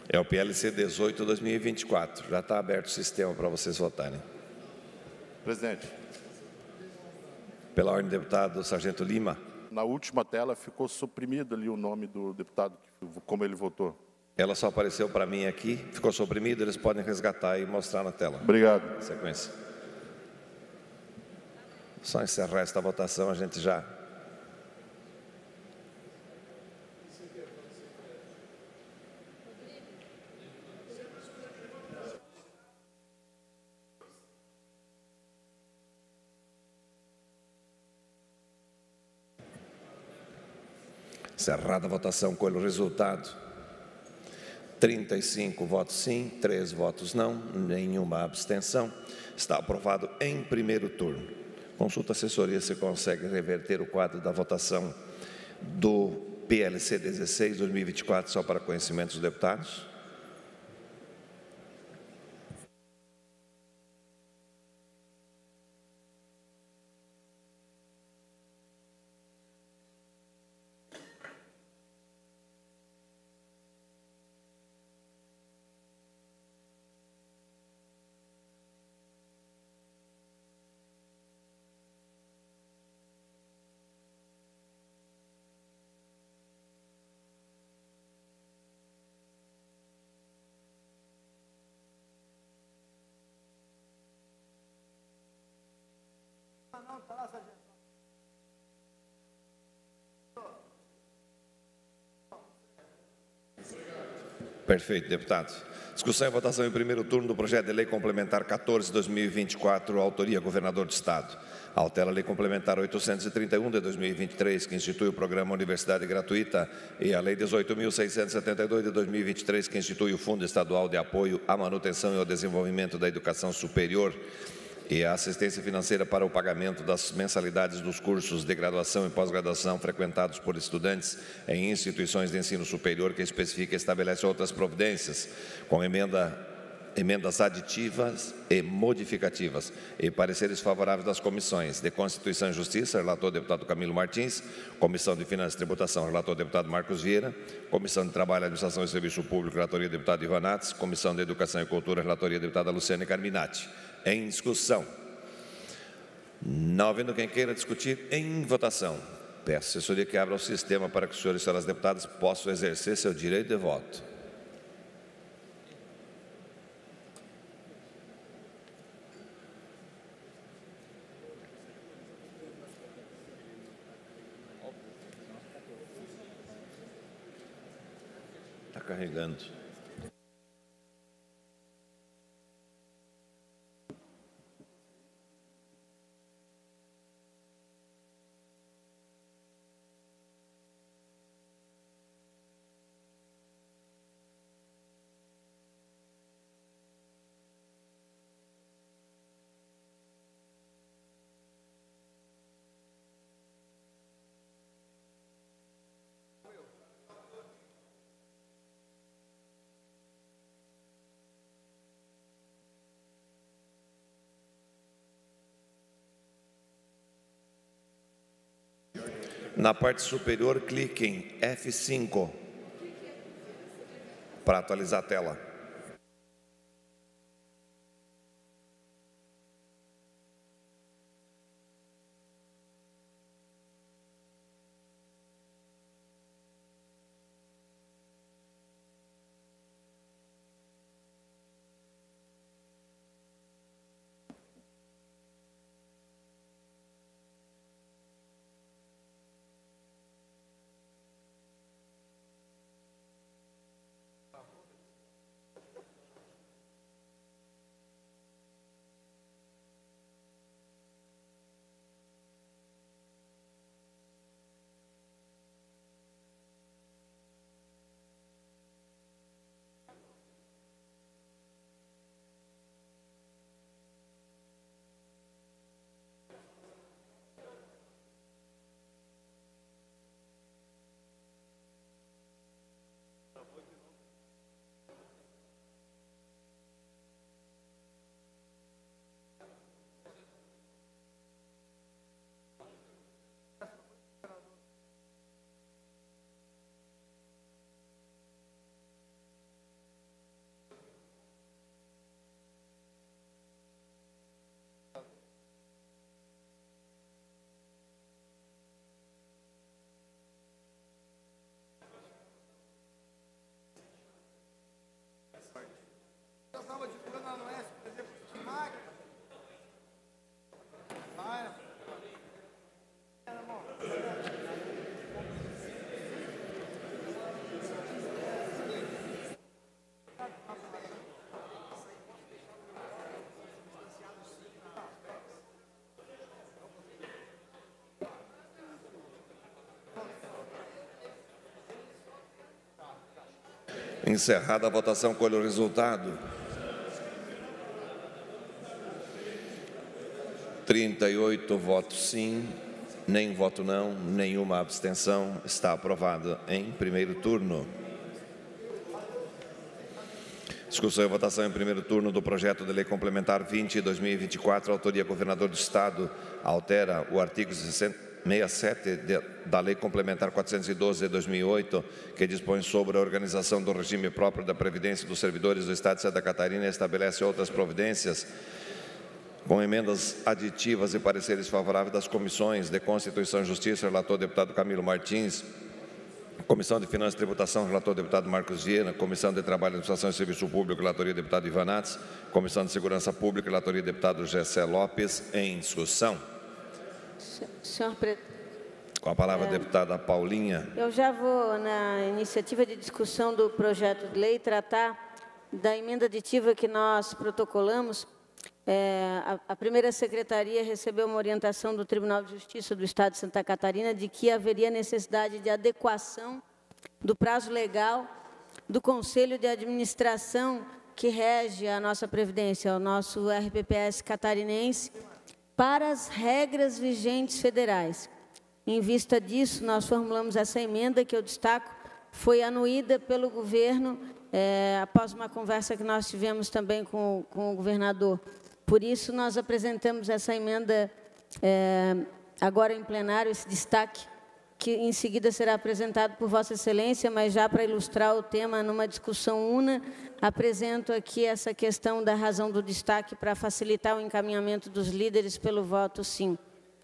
É o PLC 18/2024. Já está aberto o sistema para vocês votarem. Presidente, Pela ordem, deputado Sargento Lima. na última tela ficou suprimido ali o nome do deputado, como ele votou. Ela só apareceu para mim aqui, ficou suprimido, eles podem resgatar e mostrar na tela. Obrigado. Sequência. Só encerrar esta votação, a gente já... Encerrada a votação, com o resultado. 35 votos sim, 3 votos não, nenhuma abstenção. Está aprovado em primeiro turno. Consulta a assessoria se consegue reverter o quadro da votação do PLC 16/2024, só para conhecimento dos deputados. Não, está lá, sargento. Perfeito, deputado. Discussão e votação em primeiro turno do projeto de lei complementar 14/2024, autoria governador do Estado. Altera a lei complementar 831 de 2023, que institui o programa Universidade Gratuita, e a lei 18.672 de 2023, que institui o Fundo Estadual de Apoio à Manutenção e ao Desenvolvimento da Educação Superior e a assistência financeira para o pagamento das mensalidades dos cursos de graduação e pós-graduação frequentados por estudantes em instituições de ensino superior, que especifica e estabelece outras providências, com emendas aditivas e modificativas, e pareceres favoráveis das comissões de Constituição e Justiça, relator deputado Camilo Martins, Comissão de Finanças e Tributação, relator deputado Marcos Vieira, Comissão de Trabalho, Administração e Serviço Público, relatoria deputado Ivan Nats, Comissão de Educação e Cultura, relatoria deputada Luciane Carminati. Em discussão. Não havendo quem queira discutir, em votação. Peço à assessoria que abra o sistema para que os senhores e senhoras deputadas possam exercer seu direito de voto. Está carregando. Na parte superior, clique em F5 para atualizar a tela. Encerrada a votação, colhe o resultado. 38 votos sim, nem voto não, nenhuma abstenção. Está aprovado em primeiro turno. Discussão e votação em primeiro turno do projeto de lei complementar 20/2024, autoria governador do Estado, altera o artigo 67 da Lei Complementar 412 de 2008, que dispõe sobre a organização do regime próprio da Previdência dos servidores do Estado de Santa Catarina e estabelece outras providências, com emendas aditivas e pareceres favoráveis das comissões de Constituição e Justiça, relator deputado Camilo Martins, Comissão de Finanças e Tributação, relator deputado Marcos Vieira, Comissão de Trabalho, Administração e Serviço Público, relatoria deputado Ivan Nats, Comissão de Segurança Pública, relatoria deputado Gessé Lopes, em discussão. Senhor presidente. Com a palavra a deputada Paulinha. Eu já vou, na iniciativa de discussão do projeto de lei, tratar da emenda aditiva que nós protocolamos. A primeira secretaria recebeu uma orientação do Tribunal de Justiça do Estado de Santa Catarina de que haveria necessidade de adequação do prazo legal do Conselho de Administração que rege a nossa Previdência, o nosso RPPS catarinense, para as regras vigentes federais. Em vista disso, nós formulamos essa emenda que eu destaco, foi anuída pelo governo, após uma conversa que nós tivemos também com o governador. Por isso, nós apresentamos essa emenda agora em plenário, esse destaque, que em seguida será apresentado por Vossa Excelência, mas já para ilustrar o tema numa discussão una, apresento aqui essa questão da razão do destaque para facilitar o encaminhamento dos líderes pelo voto sim.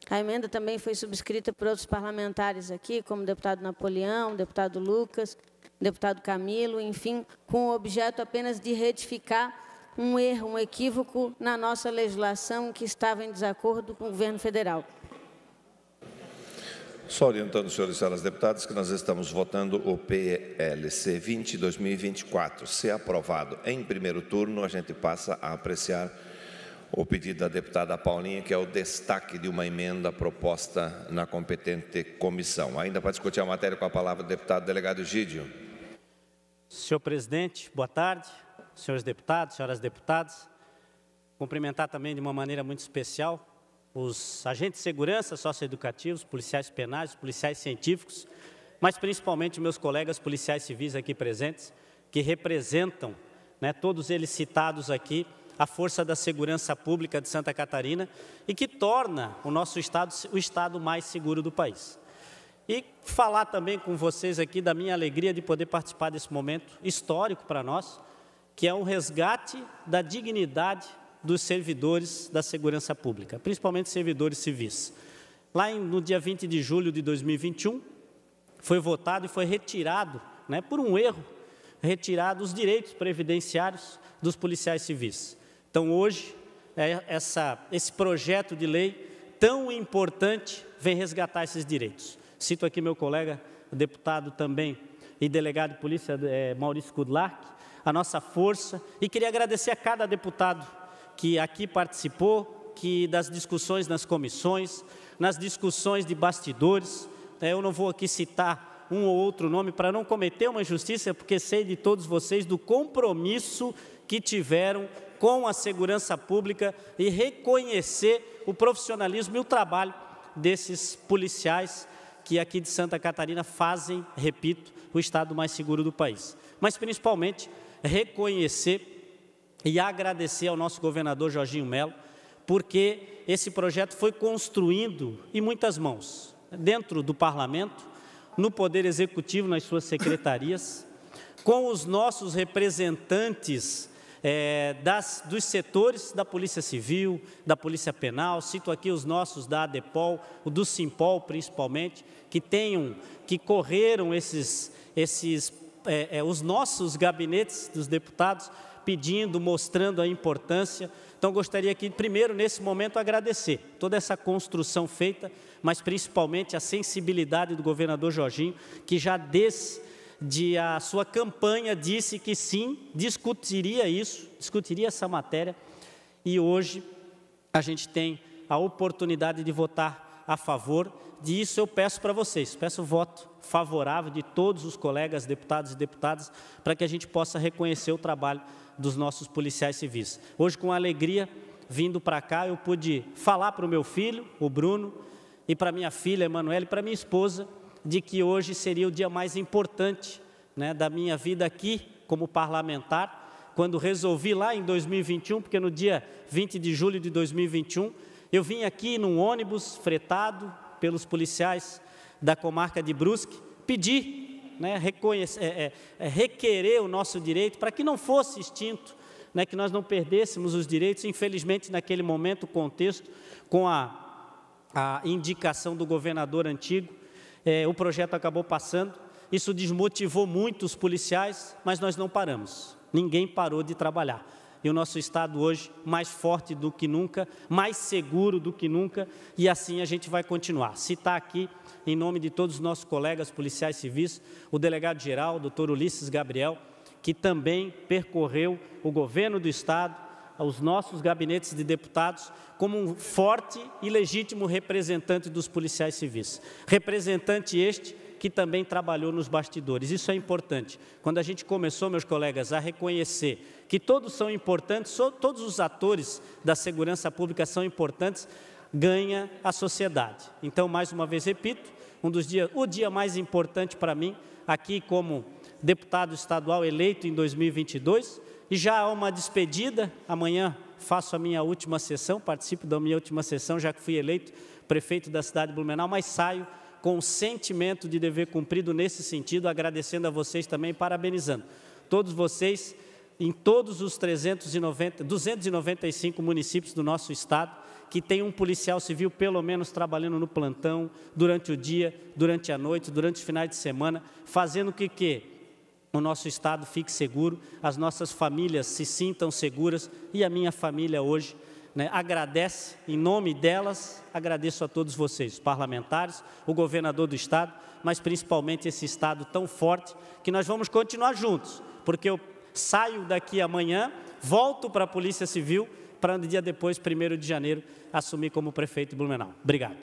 A emenda também foi subscrita por outros parlamentares aqui, como o deputado Napoleão, o deputado Lucas, o deputado Camilo, enfim, com o objeto apenas de retificar um erro, um equívoco na nossa legislação que estava em desacordo com o governo federal. Só orientando os senhores e senhoras deputadas que nós estamos votando o PLC 20/2024. Se aprovado em primeiro turno, a gente passa a apreciar o pedido da deputada Paulinha, que é o destaque de uma emenda proposta na competente comissão. Ainda para discutir a matéria, com a palavra o deputado delegado Egídio. Senhor presidente, boa tarde. Senhores deputados, senhoras deputadas. Cumprimentar também de uma maneira muito especial os agentes de segurança socioeducativos, policiais penais, policiais científicos, mas principalmente meus colegas policiais civis aqui presentes, que representam, todos eles citados aqui, a força da segurança pública de Santa Catarina e que torna o nosso estado o estado mais seguro do país. e falar também com vocês aqui da minha alegria de poder participar desse momento histórico para nós, que é o resgate da dignidade dos servidores da segurança pública, principalmente servidores civis. Lá no dia 20 de julho de 2021, foi votado e foi retirado, por um erro, retirado os direitos previdenciários dos policiais civis. Então, hoje, esse projeto de lei tão importante vem resgatar esses direitos. Cito aqui meu colega, o deputado também e delegado de polícia, Maurício Kudlark, a nossa força, e queria agradecer a cada deputado que aqui participou, que das discussões nas comissões, nas discussões de bastidores. Eu não vou aqui citar um ou outro nome para não cometer uma injustiça, porque sei de todos vocês do compromisso que tiveram com a segurança pública e reconhecer o profissionalismo e o trabalho desses policiais que aqui de Santa Catarina fazem, repito, o estado mais seguro do país. Mas, principalmente, reconhecer e agradecer ao nosso governador Jorginho Melo, porque esse projeto foi construindo em muitas mãos, dentro do Parlamento, no Poder Executivo, nas suas secretarias, com os nossos representantes dos setores da Polícia Civil, da Polícia Penal, cito aqui os nossos da ADEPOL, o do SIMPOL principalmente, que correram os nossos gabinetes dos deputados, pedindo, mostrando a importância. Então, gostaria aqui, primeiro, nesse momento, agradecer toda essa construção feita, mas principalmente a sensibilidade do governador Jorginho, que já desde a sua campanha disse que sim, discutiria essa matéria, e hoje a gente tem a oportunidade de votar a favor disso. Eu peço para vocês, peço o voto favorável de todos os colegas, deputados e deputadas, para que a gente possa reconhecer o trabalho dos nossos policiais civis. Hoje, com alegria, vindo para cá, eu pude falar para o meu filho, o Bruno, e para minha filha, Emanuele, e para minha esposa, de que hoje seria o dia mais importante da minha vida aqui, como parlamentar, quando resolvi lá em 2021, porque no dia 20 de julho de 2021, eu vim aqui num ônibus fretado pelos policiais da comarca de Brusque, pedir, requerer o nosso direito para que não fosse extinto, que nós não perdêssemos os direitos. Infelizmente, naquele momento, o contexto, com a indicação do governador antigo, o projeto acabou passando. Isso desmotivou muito os policiais, mas nós não paramos, ninguém parou de trabalhar. E o nosso estado hoje mais forte do que nunca, mais seguro do que nunca, e assim a gente vai continuar. Citar aqui, em nome de todos os nossos colegas policiais civis, o delegado-geral, doutor Ulisses Gabriel, que também percorreu o governo do estado, os nossos gabinetes de deputados, como um forte e legítimo representante dos policiais civis. Representante este que também trabalhou nos bastidores. Isso é importante. Quando a gente começou, meus colegas, a reconhecer que todos são importantes, todos os atores da segurança pública são importantes, ganha a sociedade. Então, mais uma vez, repito, o dia mais importante para mim, aqui como deputado estadual eleito em 2022, e já há uma despedida. Amanhã faço a minha última sessão, participo da minha última sessão, já que fui eleito prefeito da cidade de Blumenau, mas saio com o sentimento de dever cumprido nesse sentido, agradecendo a vocês também e parabenizando todos vocês em todos os 295 municípios do nosso estado, que tem um policial civil pelo menos trabalhando no plantão, durante o dia, durante a noite, durante os finais de semana, fazendo com que o nosso estado fique seguro, as nossas famílias se sintam seguras, e a minha família hoje agradece, em nome delas, agradeço a todos vocês, os parlamentares, o governador do estado, mas principalmente esse estado tão forte, que nós vamos continuar juntos, porque eu saio daqui amanhã, volto para a Polícia Civil, para no dia depois, 1º de janeiro, assumir como prefeito de Blumenau. Obrigado.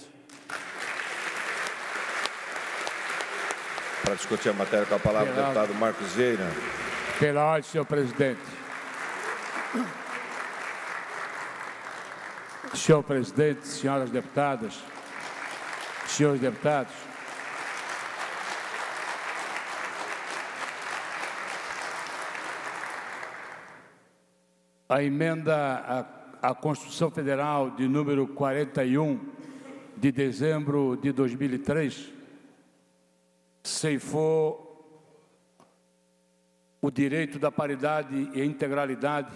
Para discutir a matéria, com a palavra o deputado Marcos Vieira. Pela ordem, senhor presidente. Senhor presidente, senhoras deputadas, senhores deputados, a emenda à Constituição Federal de número 41, de dezembro de 2003, ceifou o direito da paridade e integralidade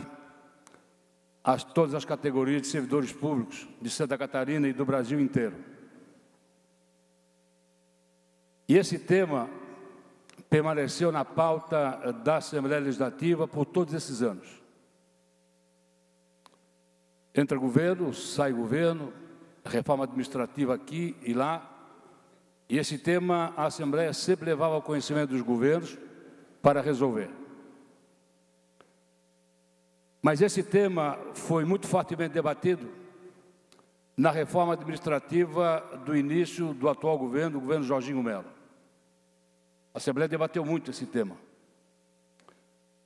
a todas as categorias de servidores públicos de Santa Catarina e do Brasil inteiro. E esse tema permaneceu na pauta da Assembleia Legislativa por todos esses anos. Entra governo, sai governo, reforma administrativa aqui e lá, e esse tema a Assembleia sempre levava ao conhecimento dos governos para resolver. Mas esse tema foi muito fortemente debatido na reforma administrativa do início do atual governo, o governo Jorginho Melo. A Assembleia debateu muito esse tema.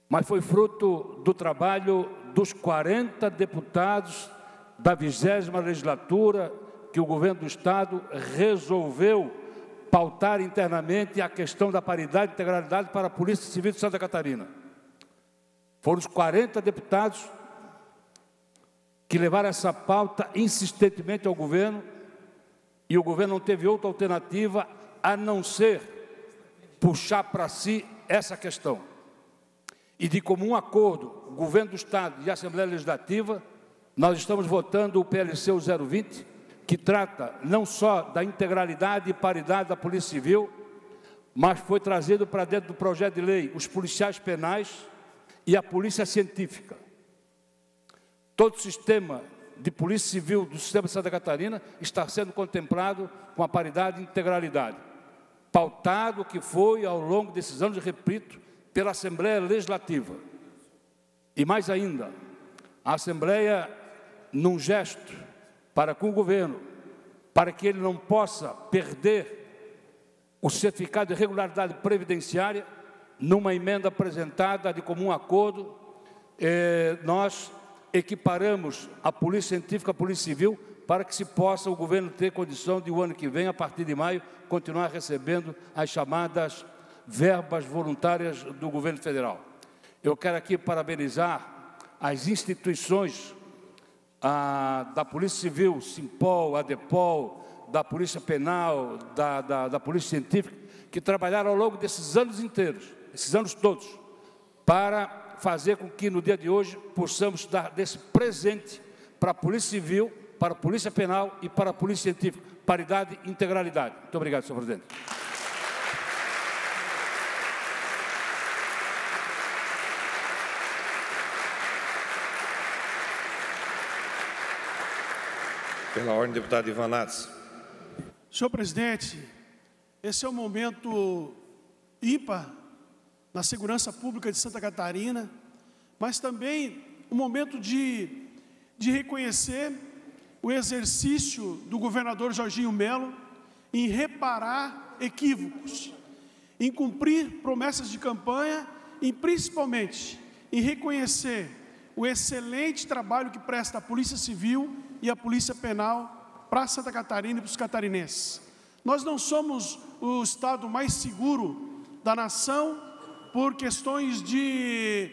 Mas foi fruto do trabalho dos 40 deputados da 20ª legislatura que o governo do Estado resolveu pautar internamente a questão da paridade e integralidade para a Polícia Civil de Santa Catarina. Foram os 40 deputados que levaram essa pauta insistentemente ao governo, e o governo não teve outra alternativa a não ser puxar para si essa questão. E de comum acordo, o governo do Estado e a Assembleia Legislativa, nós estamos votando o PLC 020, que trata não só da integralidade e paridade da Polícia Civil, mas foi trazido para dentro do projeto de lei os policiais penais e a polícia científica. Todo o sistema de polícia civil do sistema de Santa Catarina está sendo contemplado com a paridade e integralidade, pautado que foi ao longo desses anos, repito, pela Assembleia Legislativa. E mais ainda, a Assembleia, num gesto para com o governo, para que ele não possa perder o certificado de regularidade previdenciária, numa emenda apresentada de comum acordo, nós equiparamos a Polícia Científica à Polícia Civil para que se possa o governo ter condição de o ano que vem, a partir de maio, continuar recebendo as chamadas verbas voluntárias do governo federal. Eu quero aqui parabenizar as instituições da Polícia Civil, Simpol, ADEPOL, da Polícia Penal, da Polícia Científica, que trabalharam ao longo desses anos inteiros, esses anos todos, para fazer com que no dia de hoje possamos dar desse presente para a Polícia Civil, para a Polícia Penal e para a Polícia Científica, paridade e integralidade. Muito obrigado, senhor presidente. Pela ordem, deputado Ivan Nats. Senhor presidente, esse é um momento ímpar na segurança pública de Santa Catarina, mas também um momento de reconhecer o exercício do governador Jorginho Melo em reparar equívocos, em cumprir promessas de campanha e principalmente em reconhecer o excelente trabalho que presta a Polícia Civil e a Polícia Penal para Santa Catarina e para os catarinenses. Nós não somos o estado mais seguro da nação por questões de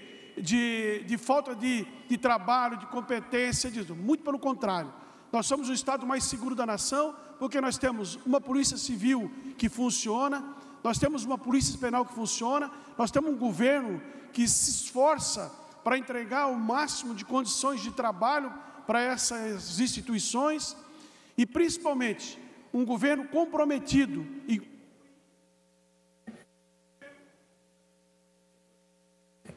falta de trabalho, de competência, muito pelo contrário. Nós somos o estado mais seguro da nação porque nós temos uma Polícia Civil que funciona, nós temos uma Polícia Penal que funciona, nós temos um governo que se esforça para entregar o máximo de condições de trabalho para essas instituições e, principalmente, um governo comprometido e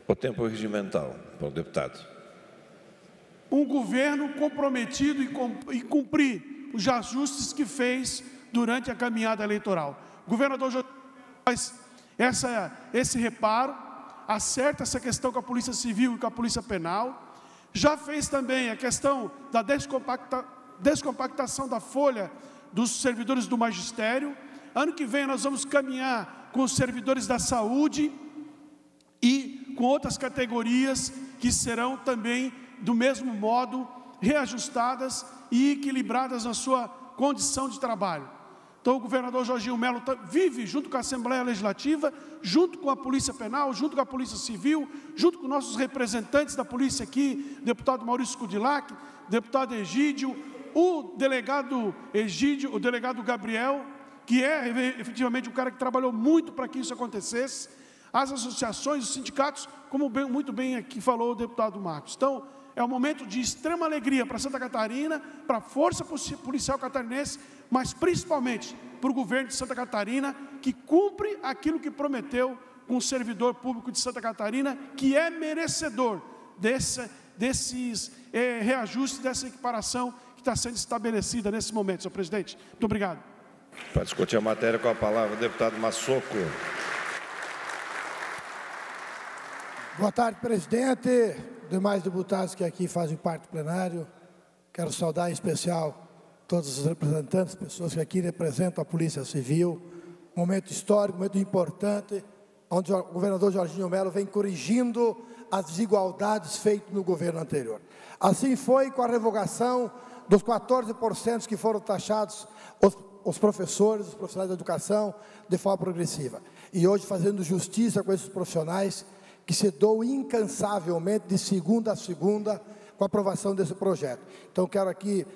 o tempo regimental para o deputado. Um governo comprometido em cumprir os ajustes que fez durante a caminhada eleitoral. O governador faz esse reparo, acerta essa questão com a Polícia Civil e com a Polícia Penal, já fez também a questão da descompactação da folha dos servidores do magistério. Ano que vem nós vamos caminhar com os servidores da saúde e com outras categorias que serão também, do mesmo modo, reajustadas e equilibradas na sua condição de trabalho. Então, o governador Jorginho Melo vive junto com a Assembleia Legislativa, junto com a Polícia Penal, junto com a Polícia Civil, junto com nossos representantes da polícia aqui, deputado Maurício Kudilac, deputado Egídio, o delegado Egídio, o delegado Gabriel que é efetivamente um cara que trabalhou muito para que isso acontecesse, as associações, os sindicatos, como muito bem aqui falou o deputado Marcos. Então, é um momento de extrema alegria para Santa Catarina, para a Força Policial Catarinense, mas principalmente para o governo de Santa Catarina, que cumpre aquilo que prometeu com o servidor público de Santa Catarina, que é merecedor desses reajustes, dessa equiparação que está sendo estabelecida nesse momento, senhor presidente. Muito obrigado. Para discutir a matéria, com a palavra o deputado Massoco. Boa tarde, presidente, demais deputados que aqui fazem parte do plenário. Quero saudar em especial todos os representantes, pessoas que aqui representam a Polícia Civil. Momento histórico, momento importante, onde o governador Jorginho Mello vem corrigindo as desigualdades feitas no governo anterior. Assim foi com a revogação dos 14% que foram taxados os professores, os profissionais da educação, de forma progressiva. E hoje fazendo justiça com esses profissionais que se doam incansavelmente de segunda a segunda com a aprovação desse projeto. Então, quero aqui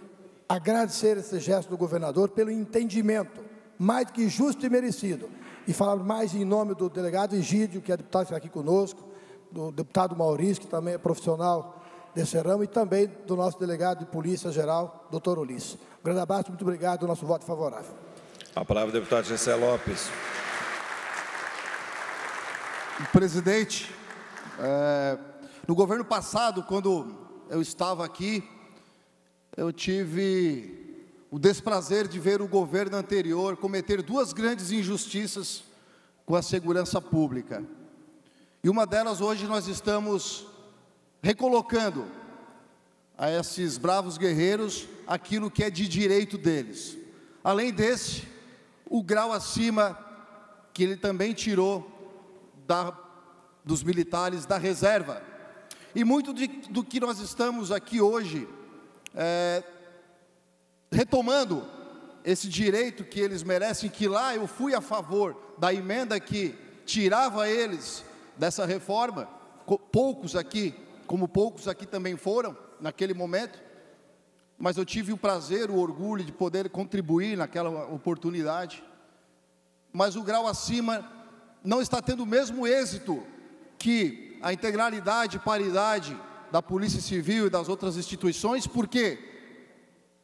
agradecer esse gesto do governador pelo entendimento, mais do que justo e merecido, e falar mais em nome do delegado Egídio, que é deputado que está aqui conosco, do deputado Maurício, que também é profissional desse ramo, e também do nosso delegado de Polícia Geral, doutor Ulisses. Um grande abraço, muito obrigado, nosso voto favorável. A palavra o deputado Gessé Lopes. Presidente, no governo passado, quando eu estava aqui, eu tive o desprazer de ver o governo anterior cometer duas grandes injustiças com a segurança pública. E uma delas hoje nós estamos recolocando a esses bravos guerreiros aquilo que é de direito deles. Além desse, o grau acima que ele também tirou dos militares da reserva. E muito do que nós estamos aqui hoje retomando esse direito que eles merecem, que lá eu fui a favor da emenda que tirava eles dessa reforma, poucos aqui, como poucos aqui também foram naquele momento, mas eu tive o prazer, o orgulho de poder contribuir naquela oportunidade. Mas o grau acima não está tendo o mesmo êxito que a integralidade e paridade da Polícia Civil e das outras instituições, porque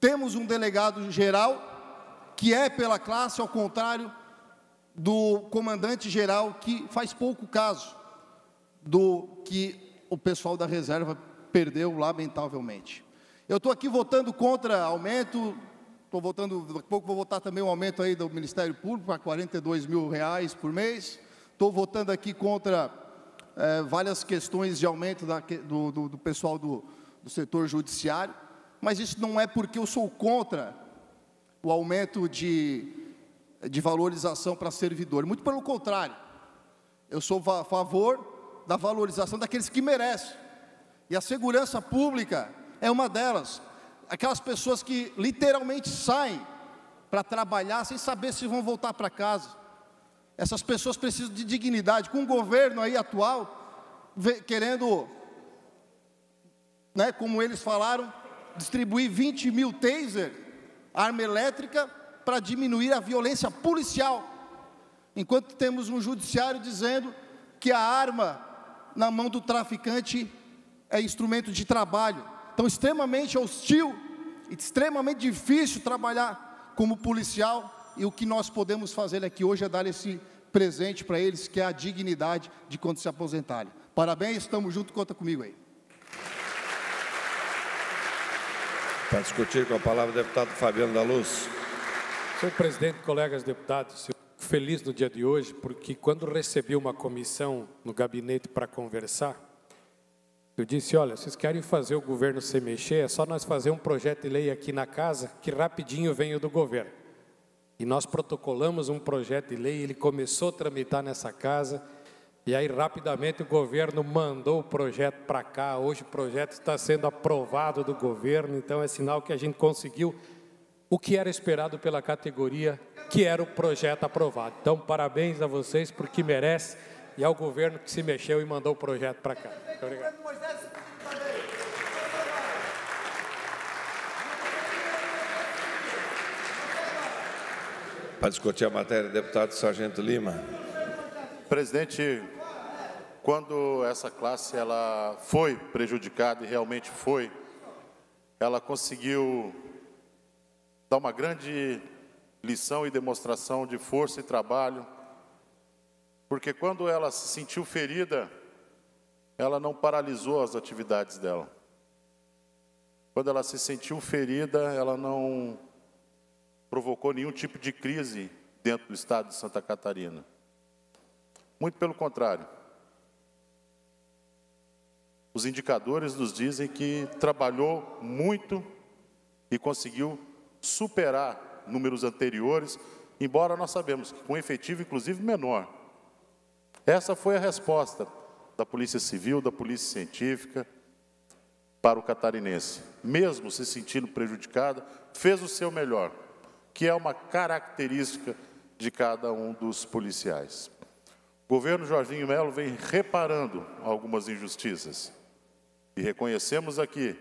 temos um delegado geral que é pela classe, ao contrário do comandante geral, que faz pouco caso do que o pessoal da reserva perdeu, lamentavelmente. Eu estou aqui votando contra aumento, estou votando, daqui a pouco vou votar também um aumento aí do Ministério Público para R$42 mil por mês. Estou votando aqui contra várias questões de aumento do pessoal do setor judiciário, mas isso não é porque eu sou contra o aumento de valorização para servidor, muito pelo contrário, eu sou a favor da valorização daqueles que merecem, e a segurança pública é uma delas, aquelas pessoas que literalmente saem para trabalhar sem saber se vão voltar para casa. Essas pessoas precisam de dignidade. Com o governo aí atual, querendo, como eles falaram, distribuir 20 mil taser, arma elétrica, para diminuir a violência policial. Enquanto temos um judiciário dizendo que a arma na mão do traficante é instrumento de trabalho. Então, extremamente hostil, extremamente difícil trabalhar como policial. E o que nós podemos fazer aqui hoje é dar esse presente para eles, que é a dignidade de quando se aposentarem. Parabéns, estamos juntos, conta comigo aí. Para discutir com a palavra o deputado Fabiano da Luz. Senhor presidente, colegas deputados, eu fico feliz no dia de hoje, porque quando recebi uma comissão no gabinete para conversar, eu disse, olha, vocês querem fazer o governo se mexer, é só nós fazer um projeto de lei aqui na casa, que rapidinho vem do governo. E nós protocolamos um projeto de lei, ele começou a tramitar nessa casa, e aí rapidamente o governo mandou o projeto para cá. Hoje o projeto está sendo aprovado do governo, então é sinal que a gente conseguiu o que era esperado pela categoria, que era o projeto aprovado. Então, parabéns a vocês, porque merece, e ao governo que se mexeu e mandou o projeto para cá. Muito obrigado. Para discutir a matéria, deputado Sargento Lima. Presidente, quando essa classe ela foi prejudicada, e realmente foi, ela conseguiu dar uma grande lição e demonstração de força e trabalho, porque quando ela se sentiu ferida, ela não paralisou as atividades dela. Quando ela se sentiu ferida, ela não provocou nenhum tipo de crise dentro do estado de Santa Catarina. Muito pelo contrário. Os indicadores nos dizem que trabalhou muito e conseguiu superar números anteriores, embora nós sabemos que com efetivo, inclusive, menor. Essa foi a resposta da Polícia Civil, da Polícia Científica, para o catarinense. Mesmo se sentindo prejudicada, fez o seu melhor, que é uma característica de cada um dos policiais. O governo Jorginho Melo vem reparando algumas injustiças. E reconhecemos aqui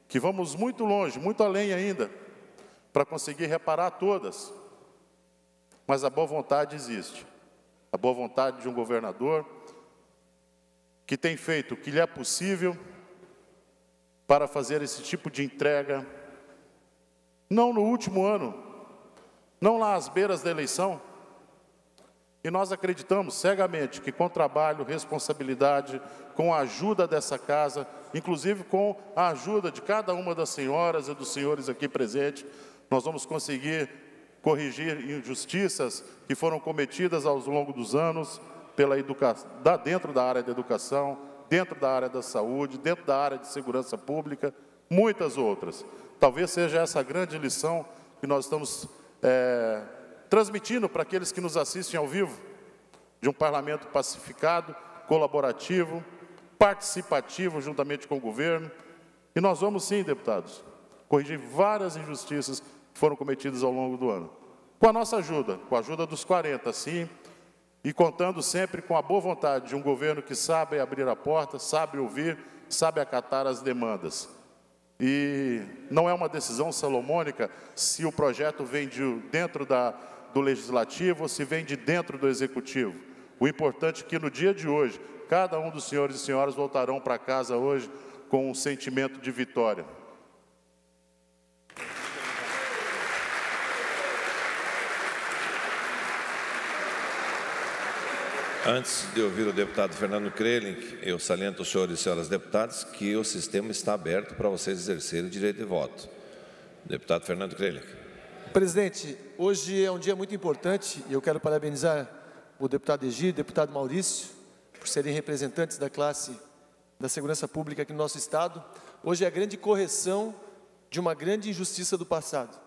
que vamos muito longe, muito além ainda, para conseguir reparar todas. Mas a boa vontade existe. A boa vontade de um governador que tem feito o que lhe é possível para fazer esse tipo de entrega, não no último ano, não lá às beiras da eleição. E nós acreditamos cegamente que com trabalho, responsabilidade, com a ajuda dessa casa, inclusive com a ajuda de cada uma das senhoras e dos senhores aqui presentes, nós vamos conseguir corrigir injustiças que foram cometidas ao longo dos anos pela educação, dentro da área da educação, dentro da área da saúde, dentro da área de segurança pública, muitas outras. Talvez seja essa a grande lição que nós estamos transmitindo para aqueles que nos assistem ao vivo, de um parlamento pacificado, colaborativo, participativo juntamente com o governo. E nós vamos sim, deputados, corrigir várias injustiças que foram cometidas ao longo do ano. Com a nossa ajuda, com a ajuda dos 40, sim, e contando sempre com a boa vontade de um governo que sabe abrir a porta, sabe ouvir, sabe acatar as demandas. E não é uma decisão salomônica se o projeto vem de dentro do Legislativo ou se vem de dentro do Executivo. O importante é que no dia de hoje, cada um dos senhores e senhoras voltarão para casa hoje com um sentimento de vitória. Antes de ouvir o deputado Fernando Krelink, eu saliento aos senhores e senhoras deputados que o sistema está aberto para vocês exercerem o direito de voto. Deputado Fernando Krelink. Presidente, hoje é um dia muito importante e eu quero parabenizar o deputado Egídio e o deputado Maurício por serem representantes da classe da segurança pública aqui no nosso estado. Hoje é a grande correção de uma grande injustiça do passado.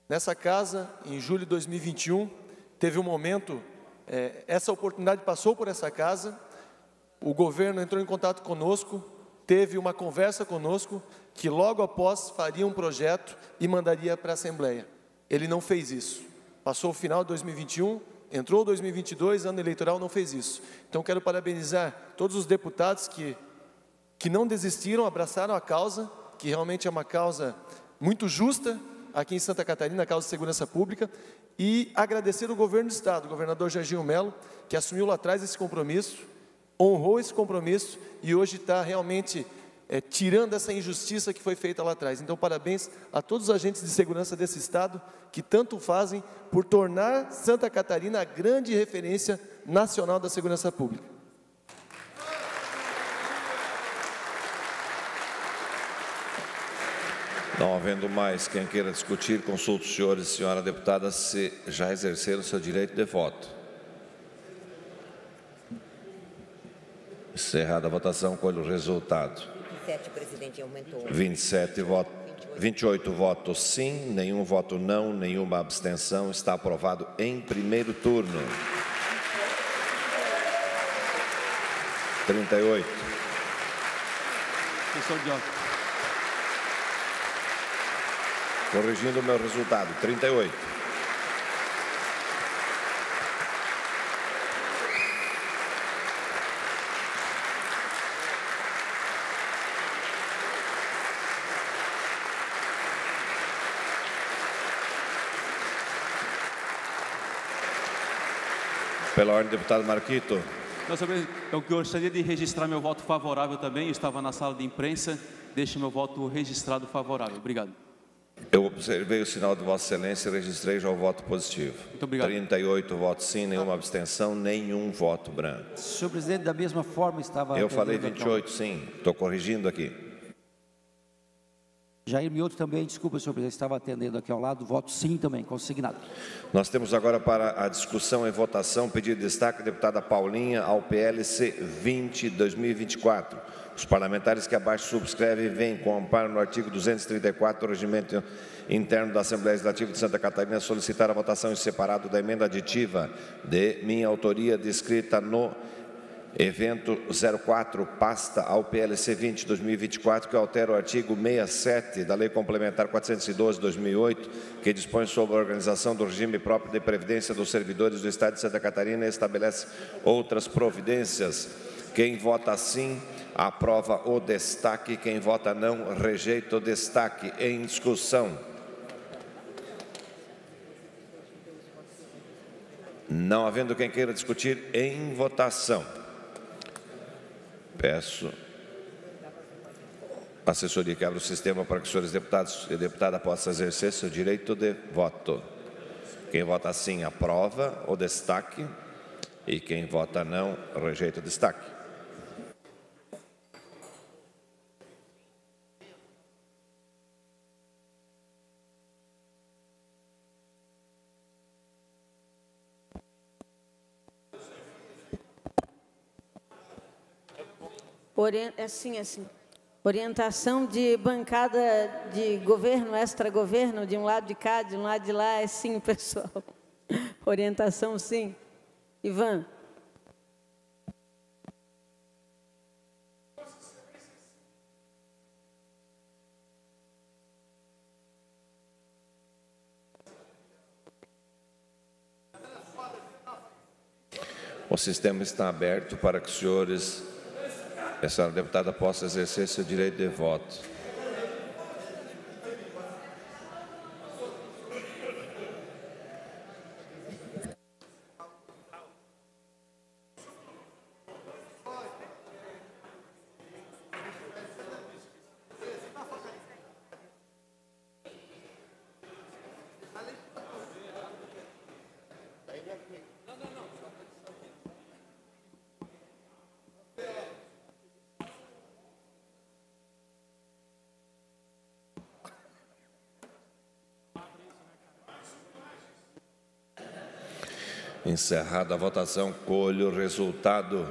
Nessa casa, em julho de 2021, teve um momento... essa oportunidade passou por essa casa, o governo entrou em contato conosco, teve uma conversa conosco, que logo após faria um projeto e mandaria para a Assembleia. Ele não fez isso. Passou o final de 2021, entrou 2022, ano eleitoral, não fez isso. Então, quero parabenizar todos os deputados que não desistiram, abraçaram a causa, que realmente é uma causa muito justa, aqui em Santa Catarina, a causa de segurança pública, e agradecer o governo do estado, o governador Jorginho Melo, que assumiu lá atrás esse compromisso, honrou esse compromisso e hoje está realmente tirando essa injustiça que foi feita lá atrás. Então, parabéns a todos os agentes de segurança desse estado que tanto fazem por tornar Santa Catarina a grande referência nacional da segurança pública. Não havendo mais quem queira discutir, consulto os senhores e senhora deputada se já exerceram o seu direito de voto. Encerrada a votação, colho o resultado. 27, presidente, aumentou. 28 votos sim, nenhum voto não, nenhuma abstenção. Está aprovado em primeiro turno. 38. Questão de ordem. Corrigindo o meu resultado, 38. Pela ordem, deputado Marquito. Eu gostaria de registrar meu voto favorável também. Eu estava na sala de imprensa. Deixo meu voto registrado favorável. Obrigado. Eu observei o sinal de Vossa Excelência e registrei já o voto positivo. Muito obrigado. 38 votos sim, nenhuma abstenção, nenhum voto branco. Senhor presidente, da mesma forma estava... Eu falei 28 sim, estou corrigindo aqui. Jair Mioto também, desculpa, senhor presidente, estava atendendo aqui ao lado, voto sim também, consignado. Nós temos agora para a discussão e votação, pedido de destaque, deputada Paulinha, ao PLC 20/2024. Os parlamentares que abaixo subscrevem vêm com amparo no artigo 234 do Regimento Interno da Assembleia Legislativa de Santa Catarina solicitar a votação em separado da emenda aditiva de minha autoria descrita no evento 04, pasta ao PLC 20/2024, que altera o artigo 67 da Lei Complementar 412/2008, que dispõe sobre a organização do regime próprio de previdência dos servidores do Estado de Santa Catarina e estabelece outras providências. Quem vota sim, aprova o destaque. Quem vota não, rejeita o destaque. Em discussão. Não havendo quem queira discutir, em votação. Peço a assessoria que abra o sistema para que os senhores deputados e deputada possam exercer seu direito de voto. Quem vota sim, aprova o destaque. E quem vota não, rejeita o destaque. Assim. Orientação de bancada de governo, extra-governo, de um lado de cá, de um lado de lá, é sim, pessoal. Orientação, sim. Ivan. O sistema está aberto para que os senhores... A senhora deputada possa exercer seu direito de voto. Encerrada a votação, colho o resultado.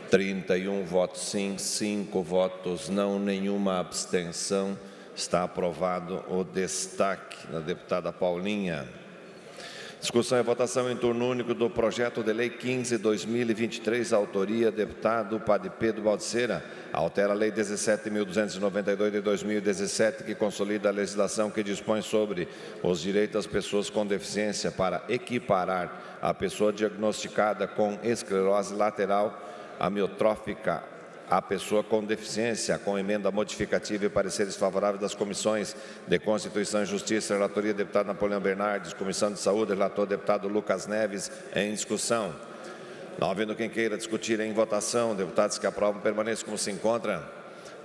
31 votos sim, 5 votos não, nenhuma abstenção. Está aprovado o destaque da deputada Paulinha. Discussão e votação em turno único do projeto de lei 15/2023, autoria deputado Padre Pedro Balseira, altera a lei 17.292 de 2017, que consolida a legislação que dispõe sobre os direitos das pessoas com deficiência para equiparar a pessoa diagnosticada com esclerose lateral amiotrófica a pessoa com deficiência, com emenda modificativa e pareceres favoráveis das comissões de Constituição e Justiça, relatoria deputado Napoleão Bernardes, Comissão de Saúde, relator deputado Lucas Neves, em discussão. Não havendo quem queira discutir em votação, deputados que aprovam permaneçam como se encontram.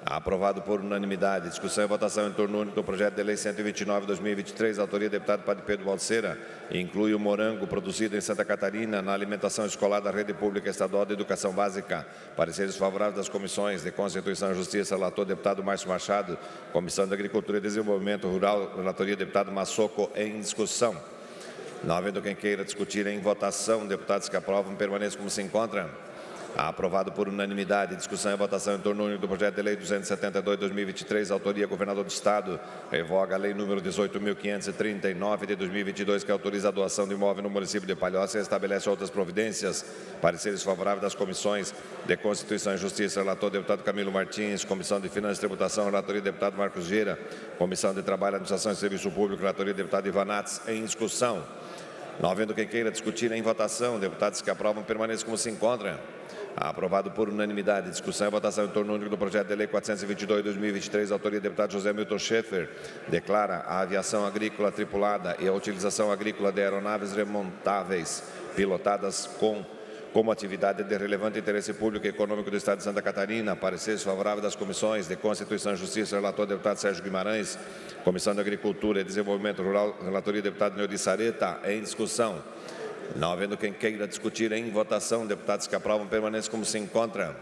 Aprovado por unanimidade. Discussão e votação em turno único do projeto de lei 129/2023, autoria do deputado Padre Pedro Balseira, inclui o morango produzido em Santa Catarina na alimentação escolar da Rede Pública Estadual de Educação Básica. Pareceres favoráveis das comissões de Constituição e Justiça, relator deputado Márcio Machado, Comissão de Agricultura e Desenvolvimento Rural, relatoria deputado Massoco, em discussão. Não havendo quem queira discutir em votação, deputados que aprovam permaneçam como se encontram. Aprovado por unanimidade. Discussão e votação em torno único do projeto de lei 272/2023, autoria governador do Estado, revoga a lei número 18.539 de 2022, que autoriza a doação de imóvel no município de Palhoça e estabelece outras providências. Pareceres favoráveis das comissões de Constituição e Justiça, relator deputado Camilo Martins, Comissão de Finanças e Tributação, relatoria deputado Marcos Gira, Comissão de Trabalho, Administração e Serviço Público, relatoria deputado Ivan Nats, em discussão. Não havendo quem queira discutir em votação, deputados que aprovam permaneçam como se encontram. Aprovado por unanimidade. Discussão e votação em turno único do projeto de lei 422/2023, autoria do deputado José Milton Schaeffer, declara a aviação agrícola tripulada e a utilização agrícola de aeronaves remontáveis pilotadas como atividade de relevante interesse público e econômico do Estado de Santa Catarina. Pareceres favoráveis das comissões de Constituição e Justiça, relator deputado Sérgio Guimarães, Comissão de Agricultura e Desenvolvimento Rural, relatoria deputado Neudi Sareta. Em discussão. Não havendo quem queira discutir, em votação, deputados que aprovam permaneçam como se encontra.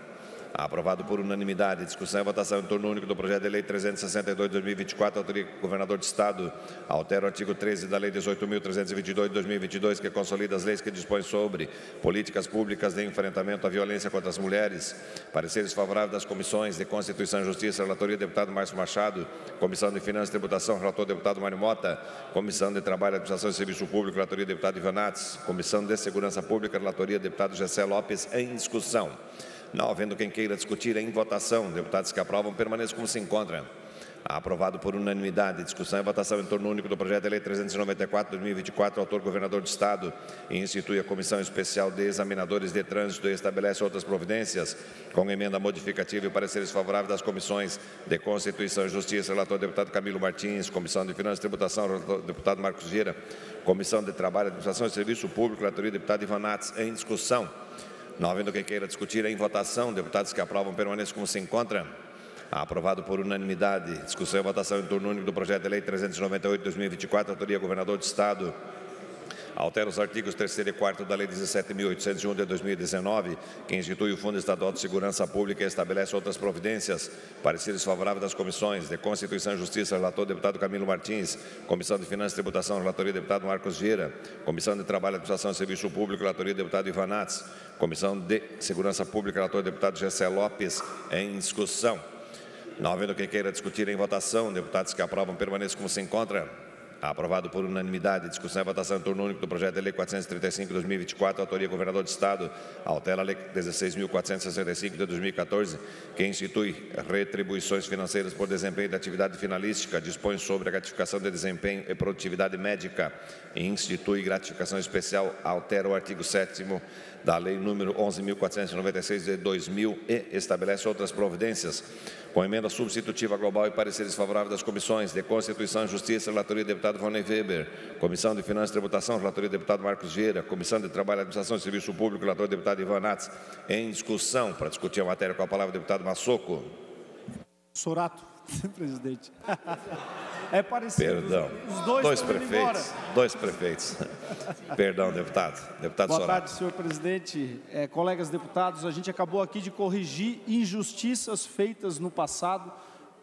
Aprovado por unanimidade. Discussão e votação em turno único do projeto de lei 362/2024, autoria do governador de Estado. Altera o artigo 13 da lei 18.322 de 2022, que consolida as leis que dispõem sobre políticas públicas de enfrentamento à violência contra as mulheres. Pareceres favoráveis das comissões de Constituição e Justiça, relatoria deputado Márcio Machado, Comissão de Finanças e Tributação, relator deputado Mário Mota, Comissão de Trabalho, Administração e Serviço Público, relatoria deputado Ivan Nats, Comissão de Segurança Pública, relatoria deputado Gessé Lopes. Em discussão. Não havendo quem queira discutir, em votação, deputados que aprovam permaneçam como se encontram. Aprovado por unanimidade. Discussão e votação em turno único do projeto de lei 394/2024, autor governador do Estado, e institui a Comissão Especial de Examinadores de Trânsito e estabelece outras providências, com emenda modificativa e pareceres favoráveis das comissões de Constituição e Justiça, relator deputado Camilo Martins, Comissão de Finanças e Tributação, relator deputado Marcos Vieira, Comissão de Trabalho, Administração e Serviço Público, relatoria deputado Ivan Nats. Em discussão. Não havendo quem queira discutir, em votação, deputados que aprovam permaneçam como se encontra. Aprovado por unanimidade. Discussão e votação em turno único do projeto de lei 398/2024, autoria governador do Estado. Altera os artigos 3º e 4º da lei 17.801 de 2019, que institui o Fundo Estadual de Segurança Pública e estabelece outras providências. Pareceres favoráveis das comissões de Constituição e Justiça, relator deputado Camilo Martins, Comissão de Finanças e Tributação, relatoria deputado Marcos Vieira, Comissão de Trabalho, Administração e Serviço Público, relatoria deputado Ivan Nats, Comissão de Segurança Pública, relator deputado Gessé Lopes. Em discussão. Não havendo quem queira discutir, em votação, deputados que aprovam permaneçam como se encontra. Aprovado por unanimidade. Discussão e votação em turno único do projeto de lei 435/2024, autoria governador do Estado. Altera a lei 16.465 de 2014, que institui retribuições financeiras por desempenho da atividade finalística, dispõe sobre a gratificação de desempenho e produtividade médica e institui gratificação especial. Altera o artigo 7º da lei número 11.496 de 2000 e estabelece outras providências, com emenda substitutiva global e pareceres favoráveis das comissões de Constituição e Justiça, relatoria deputado Rony Weber, Comissão de Finanças e Tributação, relatoria deputado Marcos Vieira, Comissão de Trabalho, Administração e Serviço Público, relator deputado Ivan Nats. Em discussão, para discutir a matéria com a palavra, deputado Massoco. Sorato, presidente. É parecido. Perdão. Os dois prefeitos. Dois prefeitos. Perdão, deputado. Deputado Boa Sorato. tarde, senhor presidente. Colegas deputados, a gente acabou aqui de corrigir injustiças feitas no passado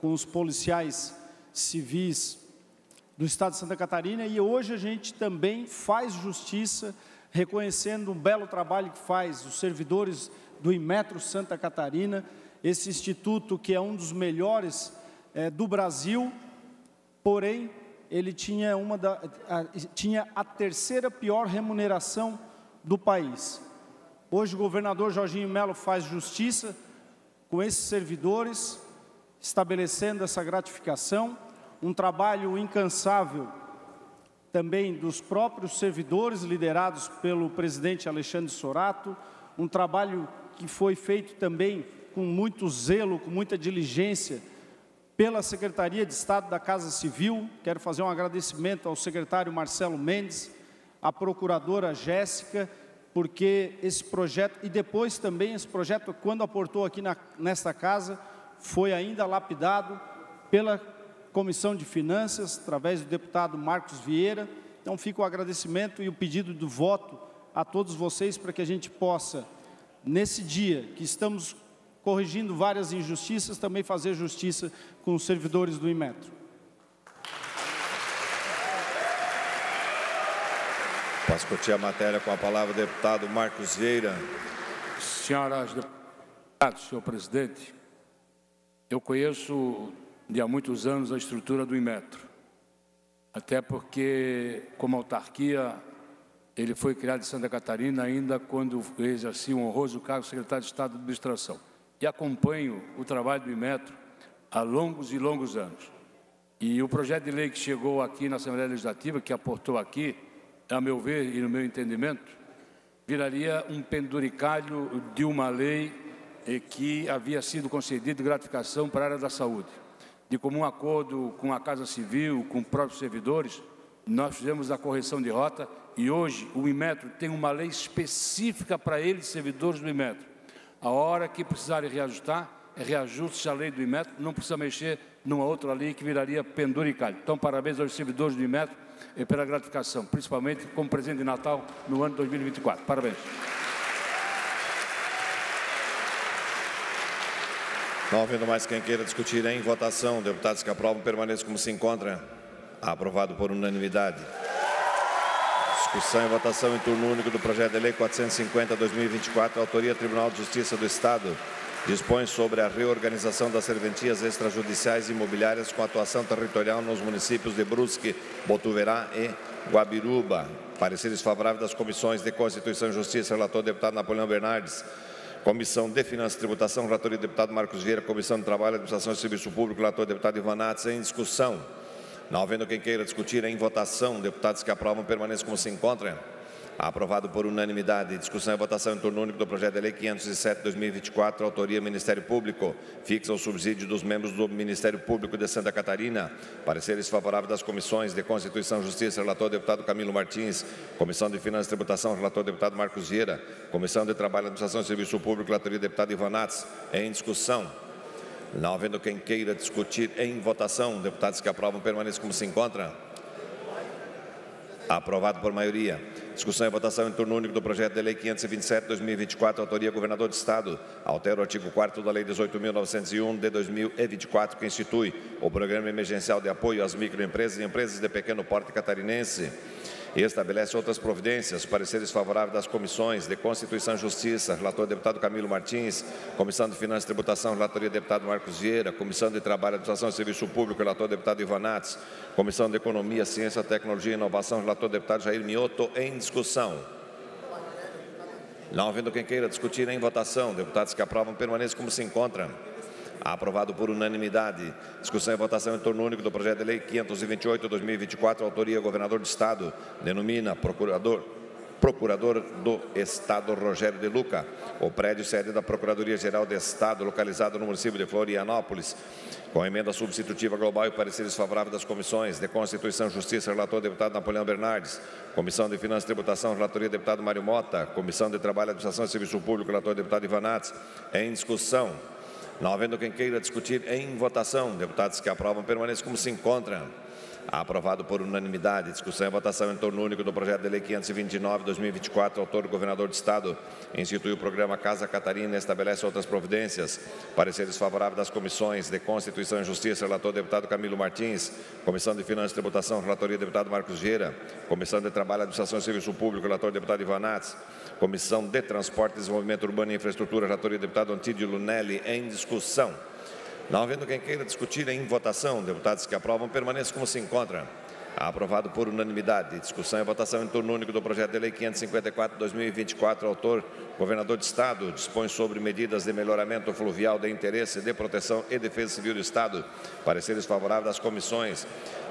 com os policiais civis do Estado de Santa Catarina e hoje a gente também faz justiça reconhecendo um belo trabalho que faz os servidores do Inmetro Santa Catarina, esse instituto que é um dos melhores do Brasil. Porém, ele tinha a terceira pior remuneração do país. Hoje o governador Jorginho Melo faz justiça com esses servidores, estabelecendo essa gratificação, um trabalho incansável também dos próprios servidores, liderados pelo presidente Alexandre Sorato, um trabalho que foi feito também com muito zelo, com muita diligência, pela Secretaria de Estado da Casa Civil. Quero fazer um agradecimento ao secretário Marcelo Mendes, à procuradora Jéssica, porque esse projeto, e depois também esse projeto, quando aportou aqui nesta casa, foi ainda lapidado pela Comissão de Finanças, através do deputado Marcos Vieira. Então fica o agradecimento e o pedido do voto a todos vocês para que a gente possa, nesse dia que estamos corrigindo várias injustiças, também fazer justiça com os servidores do Inmetro. Para discutir a matéria com a palavra, o deputado Marcos Vieira. Senhoras deputadas, senhor presidente, eu conheço de há muitos anos a estrutura do Inmetro, até porque, como autarquia, ele foi criado em Santa Catarina ainda quando exercia um honroso cargo de secretário de Estado de Administração. E acompanho o trabalho do Inmetro há longos e longos anos. E o projeto de lei que chegou aqui na Assembleia Legislativa, que aportou aqui, a meu ver e no meu entendimento, viraria um penduricalho de uma lei que havia sido concedida gratificação para a área da saúde. De comum acordo com a Casa Civil, com os próprios servidores, nós fizemos a correção de rota e hoje o Inmetro tem uma lei específica para eles, servidores do Inmetro. A hora que precisarem reajustar, reajuste a lei do Inmetro, não precisa mexer numa outra lei que viraria penduricalho. Então, parabéns aos servidores do Inmetro pela gratificação, principalmente como presente de Natal no ano de 2024. Parabéns. Não havendo mais quem queira discutir em votação, deputados que aprovam permaneçam como se encontram. Aprovado por unanimidade. Discussão e votação em turno único do projeto de lei 450/2024, autoria Tribunal de Justiça do Estado, dispõe sobre a reorganização das serventias extrajudiciais e imobiliárias com atuação territorial nos municípios de Brusque, Botuverá e Guabiruba. Pareceres favoráveis das comissões de Constituição e Justiça, relator deputado Napoleão Bernardes. Comissão de Finanças e Tributação, relatoria deputado Marcos Vieira. Comissão de Trabalho, Administração e Serviço Público, relator deputado Ivan Nats. Em discussão. Não havendo quem queira discutir em votação, deputados que aprovam permaneçam como se encontram. Aprovado por unanimidade. Discussão e votação em turno único do projeto de lei 507/2024, autoria Ministério Público, fixa o subsídio dos membros do Ministério Público de Santa Catarina. Pareceres favoráveis das comissões de Constituição e Justiça, relator deputado Camilo Martins. Comissão de Finanças e Tributação, relator deputado Marcos Vieira. Comissão de Trabalho, Administração e Serviço Público, relatoria deputado Ivan Nats. Em discussão. Não havendo quem queira discutir em votação, deputados que aprovam permaneçam como se encontram. Aprovado por maioria. Discussão e votação em turno único do projeto de lei 527/2024, autoria governador do Estado. Altera o artigo 4º da lei 18.901 de 2024, que institui o Programa Emergencial de Apoio às Microempresas e Empresas de Pequeno Porte Catarinense. E estabelece outras providências. Pareceres favoráveis das comissões de Constituição e Justiça, relator deputado Camilo Martins. Comissão de Finanças e Tributação, relatoria deputado Marcos Vieira. Comissão de Trabalho, Administração e Serviço Público, relator deputado Ivan Nats. Comissão de Economia, Ciência, Tecnologia e Inovação, relator deputado Jair Mioto. Em discussão. Não havendo quem queira discutir em votação, deputados que aprovam permaneçam como se encontram. Aprovado por unanimidade. Discussão e votação em turno único do projeto de lei 528/2024, autoria governador do Estado, denomina procurador do Estado Rogério de Luca, o prédio sede da Procuradoria-Geral do Estado, localizado no município de Florianópolis, com emenda substitutiva global e pareceres favoráveis das comissões de Constituição e Justiça, relator deputado Napoleão Bernardes. Comissão de Finanças e Tributação, relatoria deputado Mário Mota. Comissão de Trabalho, Administração e Serviço Público, relator deputado Ivan Nats. Em discussão. Não havendo quem queira discutir em votação, deputados que aprovam permaneçam como se encontram. Aprovado por unanimidade. Discussão e votação em turno único do projeto de lei 529/2024, autor do governador do Estado, institui o programa Casa Catarina e estabelece outras providências. Pareceres favoráveis das comissões de Constituição e Justiça, relator deputado Camilo Martins. Comissão de Finanças e Tributação, relatoria deputado Marcos Vieira. Comissão de Trabalho, Administração e Serviço Público, relator deputado Ivan Nats. Comissão de Transporte, Desenvolvimento Urbano e Infraestrutura, relatoria deputado Antídio Lunelli. Em discussão. Não havendo quem queira discutir em votação, deputados que aprovam permaneçam como se encontram. Aprovado por unanimidade. Discussão e votação em turno único do projeto de lei 554/2024, autor governador do Estado, dispõe sobre medidas de melhoramento fluvial de interesse de proteção e defesa civil do Estado. Pareceres favoráveis das comissões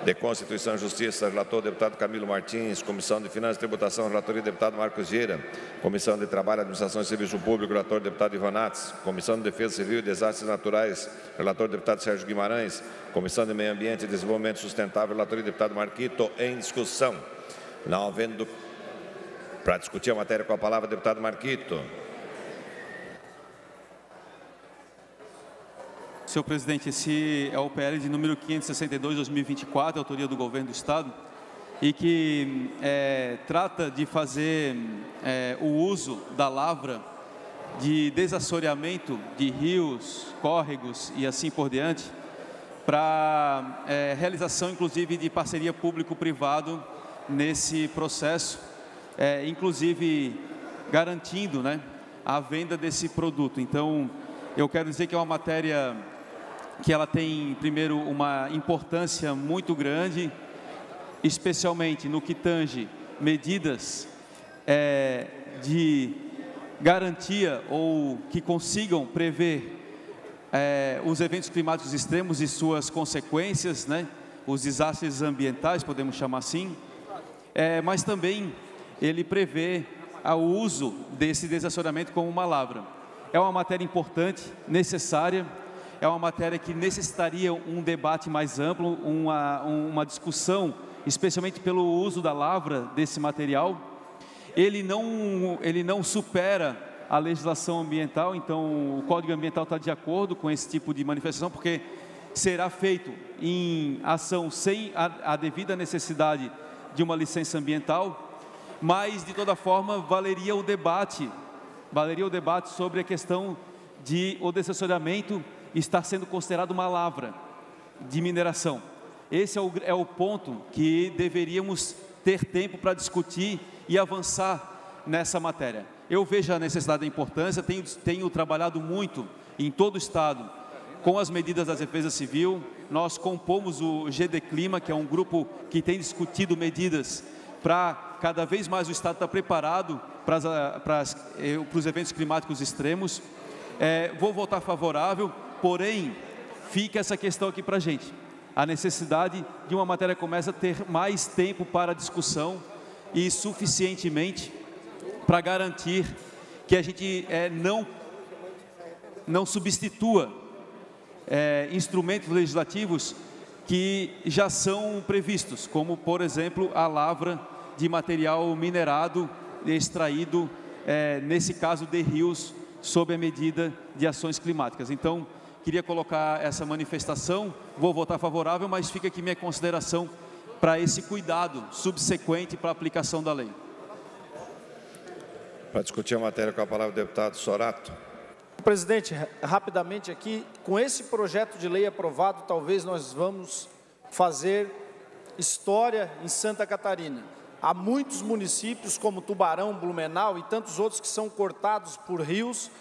de Constituição e Justiça, relator deputado Camilo Martins. Comissão de Finanças e Tributação, relatoria deputado Marcos Vieira. Comissão de Trabalho, Administração e Serviço Público, relator deputado Ivan Nats. Comissão de Defesa Civil e Desastres Naturais, relator deputado Sérgio Guimarães. Comissão de Meio Ambiente e Desenvolvimento Sustentável, relatoria deputado Marquito. Em discussão. Não havendo para discutir a matéria com a palavra, deputado Marquito. Senhor presidente, esse é o PL de número 562/2024, autoria do governo do Estado, e que trata de fazer o uso da lavra de desassoreamento de rios, córregos e assim por diante, para realização, inclusive, de parceria público-privado nesse processo, inclusive garantindo, né, a venda desse produto. Então, eu quero dizer que é uma matéria que ela tem, primeiro, uma importância muito grande, especialmente no que tange medidas de garantia ou que consigam prever os eventos climáticos extremos e suas consequências, né? Os desastres ambientais, podemos chamar assim, mas também ele prevê ao uso desse desacionamento como uma lavra. É uma matéria importante, necessária, é uma matéria que necessitaria um debate mais amplo, uma discussão, especialmente pelo uso da lavra desse material. Ele não supera a legislação ambiental, então o Código Ambiental está de acordo com esse tipo de manifestação, porque será feito em ação sem a devida necessidade de uma licença ambiental, mas de toda forma valeria o debate sobre a questão de o desacionamento estar sendo considerado uma lavra de mineração. Esse é o ponto que deveríamos ter tempo para discutir e avançar nessa matéria. Eu vejo a necessidade e a importância, tenho trabalhado muito em todo o Estado com as medidas da Defesa Civil. Nós compomos o GD Clima, que é um grupo que tem discutido medidas para cada vez mais o Estado estar preparado para os eventos climáticos extremos. Vou votar favorável, porém, fica essa questão aqui para a gente. A necessidade de uma matéria começa a ter mais tempo para discussão e suficientemente para garantir que a gente não substitua instrumentos legislativos que já são previstos, como, por exemplo, a lavra de material minerado extraído, nesse caso de rios, sob a medida de ações climáticas. Então, queria colocar essa manifestação, vou votar favorável, mas fica aqui minha consideração para esse cuidado subsequente para a aplicação da lei. Para discutir a matéria, com a palavra o deputado Sorato. Presidente, rapidamente aqui, com esse projeto de lei aprovado, talvez nós vamos fazer história em Santa Catarina. Há muitos municípios como Tubarão, Blumenau e tantos outros que são cortados por rios,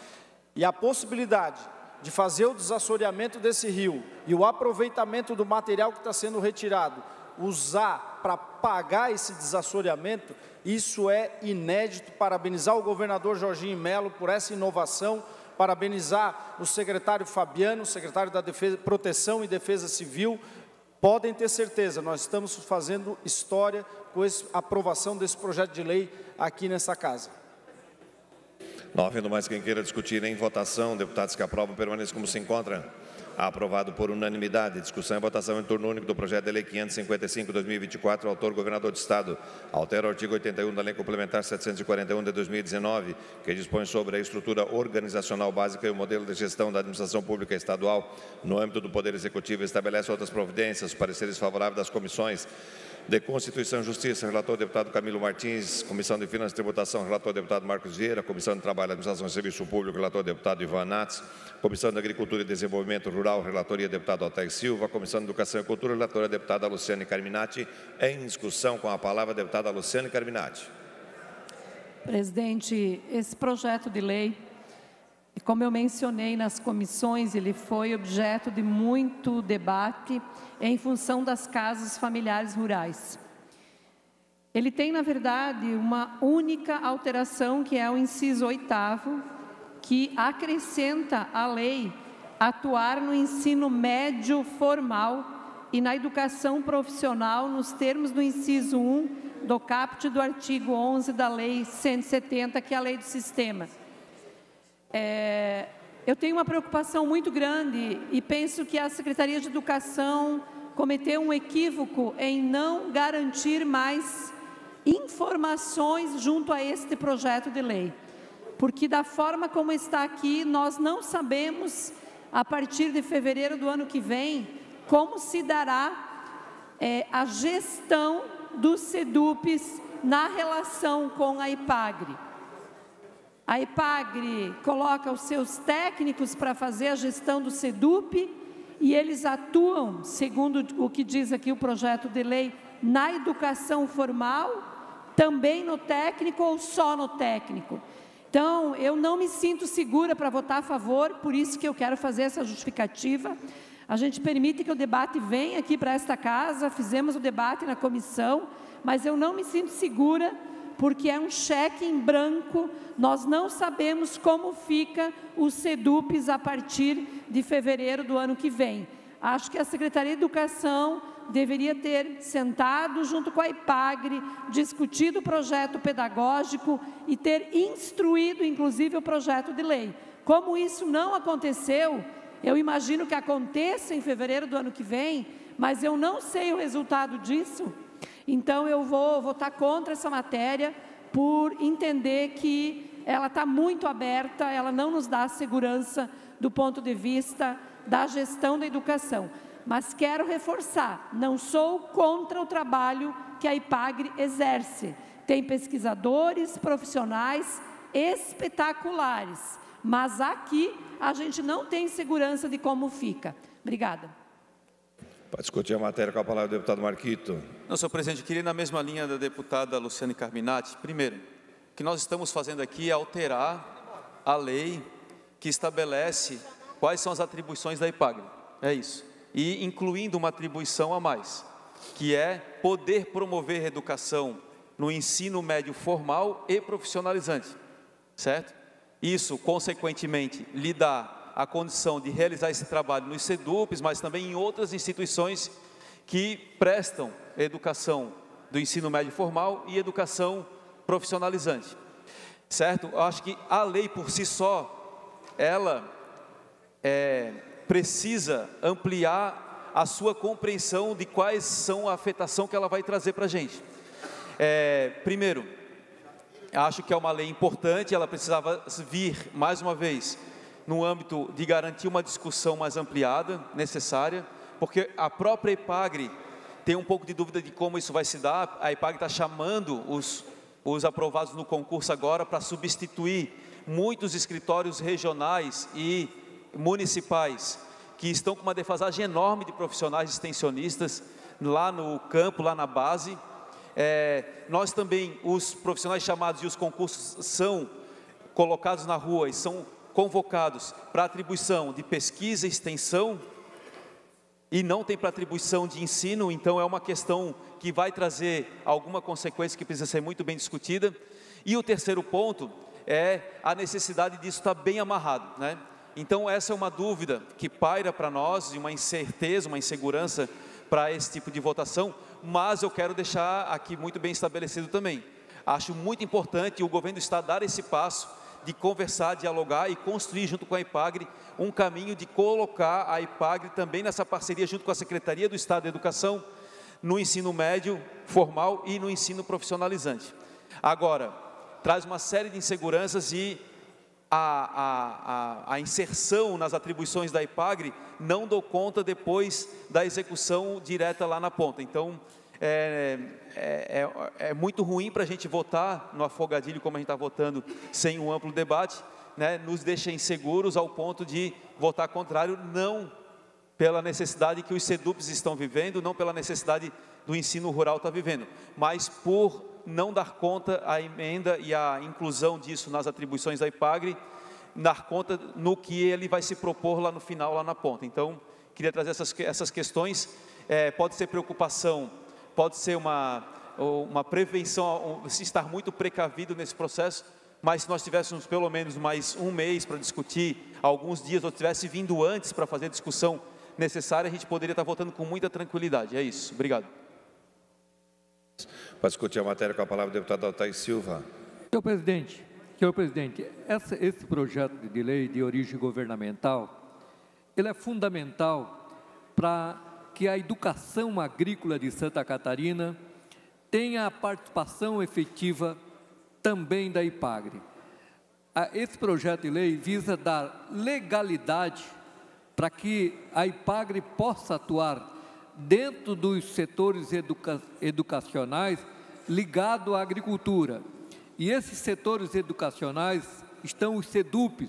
e a possibilidade de fazer o desassoreamento desse rio e o aproveitamento do material que está sendo retirado, usar para pagar esse desassoreamento, isso é inédito. Parabenizar o governador Jorginho Melo por essa inovação, parabenizar o secretário Fabiano, o secretário da Proteção e Defesa Civil. Podem ter certeza, nós estamos fazendo história com a aprovação desse projeto de lei aqui nessa casa. Não havendo mais quem queira discutir em votação, deputados que aprovam permaneçam como se encontram. Aprovado por unanimidade. Discussão e votação em turno único do projeto de lei 555/2024, autor governador de Estado. Altera o artigo 81 da Lei Complementar 741 de 2019, que dispõe sobre a estrutura organizacional básica e o modelo de gestão da administração pública estadual no âmbito do Poder Executivo. Estabelece outras providências. Pareceres favoráveis das comissões de Constituição e Justiça, relator deputado Camilo Martins. Comissão de Finanças e Tributação, relator deputado Marcos Vieira. Comissão de Trabalho, Administração e Serviço Público, relator deputado Ivan Nats. Comissão de Agricultura e Desenvolvimento Rural, relatoria deputado Altair Silva. Comissão de Educação e Cultura, relatora deputada Luciane Carminati. Em discussão, com a palavra a deputada Luciane Carminati. Presidente, esse projeto de lei, como eu mencionei nas comissões, ele foi objeto de muito debate em função das casas familiares rurais. Ele tem, na verdade, uma única alteração, que é o inciso 8º, que acrescenta à lei atuar no ensino médio formal e na educação profissional nos termos do inciso 1 do caput do artigo 11 da Lei 170, que é a lei do sistema. Eu tenho uma preocupação muito grande e penso que a Secretaria de Educação cometeu um equívoco em não garantir mais informações junto a este projeto de lei. Porque da forma como está aqui, nós não sabemos, a partir de fevereiro do ano que vem, como se dará a gestão dos SEDUPs na relação com a IPAGRE. A IPAGRE coloca os seus técnicos para fazer a gestão do SEDUP e eles atuam, segundo o que diz aqui o projeto de lei, na educação formal, também no técnico ou só no técnico. Então, eu não me sinto segura para votar a favor, por isso que eu quero fazer essa justificativa. A gente permite que o debate venha aqui para esta casa, fizemos o debate na comissão, mas eu não me sinto segura, porque é um cheque em branco, nós não sabemos como fica os SEDUPs a partir de fevereiro do ano que vem. Acho que a Secretaria de Educação deveria ter sentado junto com a IPAGRE, discutido o projeto pedagógico e ter instruído, inclusive, o projeto de lei. Como isso não aconteceu, eu imagino que aconteça em fevereiro do ano que vem, mas eu não sei o resultado disso, então eu vou votar contra essa matéria por entender que ela está muito aberta, ela não nos dá segurança do ponto de vista da gestão da educação. Mas quero reforçar, não sou contra o trabalho que a IPAGRE exerce. Tem pesquisadores, profissionais espetaculares, mas aqui a gente não tem segurança de como fica. Obrigada. Para discutir a matéria, com a palavra o deputado Marquito. Não, senhor presidente, eu queria ir na mesma linha da deputada Luciane Carminati. Primeiro, o que nós estamos fazendo aqui é alterar a lei que estabelece quais são as atribuições da IPAGRE. É isso. E incluindo uma atribuição a mais, que é poder promover a educação no ensino médio formal e profissionalizante, certo? Isso, consequentemente, lhe dá a condição de realizar esse trabalho nos SEDUPs, mas também em outras instituições que prestam educação do ensino médio formal e educação profissionalizante, certo? Eu acho que a lei por si só, ela precisa ampliar a sua compreensão de quais são a afetação que ela vai trazer para a gente. Primeiro, acho que é uma lei importante, ela precisava vir, mais uma vez, no âmbito de garantir uma discussão mais ampliada, necessária, porque a própria IPAGRE tem um pouco de dúvida de como isso vai se dar. A IPAGRE está chamando os aprovados no concurso agora para substituir muitos escritórios regionais e municipais que estão com uma defasagem enorme de profissionais extensionistas lá no campo, lá na base. Nós também, os profissionais chamados e os concursos são colocados na rua e são convocados para atribuição de pesquisa e extensão e não tem para atribuição de ensino, então é uma questão que vai trazer alguma consequência que precisa ser muito bem discutida. E o terceiro ponto é a necessidade disso estar bem amarrado, né? Então essa é uma dúvida que paira para nós, e uma incerteza, uma insegurança para esse tipo de votação, mas eu quero deixar aqui muito bem estabelecido também. Acho muito importante o governo do Estado dar esse passo de conversar, dialogar e construir junto com a IPAGRE um caminho de colocar a IPAGRE também nessa parceria junto com a Secretaria do Estado da Educação no ensino médio formal e no ensino profissionalizante. Agora, traz uma série de inseguranças e a inserção nas atribuições da IPAGRE não dou conta depois da execução direta lá na ponta. Então, é muito ruim para a gente votar no afogadilho como a gente está votando sem um amplo debate, né? Nos deixa inseguros ao ponto de votar contrário, não pela necessidade que os SEDUPs estão vivendo, não pela necessidade do ensino rural estar vivendo, mas por não dar conta a emenda e a inclusão disso nas atribuições da IPAGRE, dar conta no que ele vai se propor lá no final, lá na ponta. Então, queria trazer essas questões. Pode ser preocupação, pode ser uma prevenção, estar muito precavido nesse processo, mas se nós tivéssemos pelo menos mais um mês para discutir, alguns dias, ou tivesse vindo antes para fazer a discussão necessária, a gente poderia estar votando com muita tranquilidade. É isso. Obrigado. Para discutir a matéria, com a palavra o deputado Altair Silva. Senhor presidente, esse projeto de lei de origem governamental, ele é fundamental para que a educação agrícola de Santa Catarina tenha a participação efetiva também da IPAGRE. Esse projeto de lei visa dar legalidade para que a IPAGRE possa atuar dentro dos setores educacionais ligados à agricultura. E esses setores educacionais estão os SEDUPs,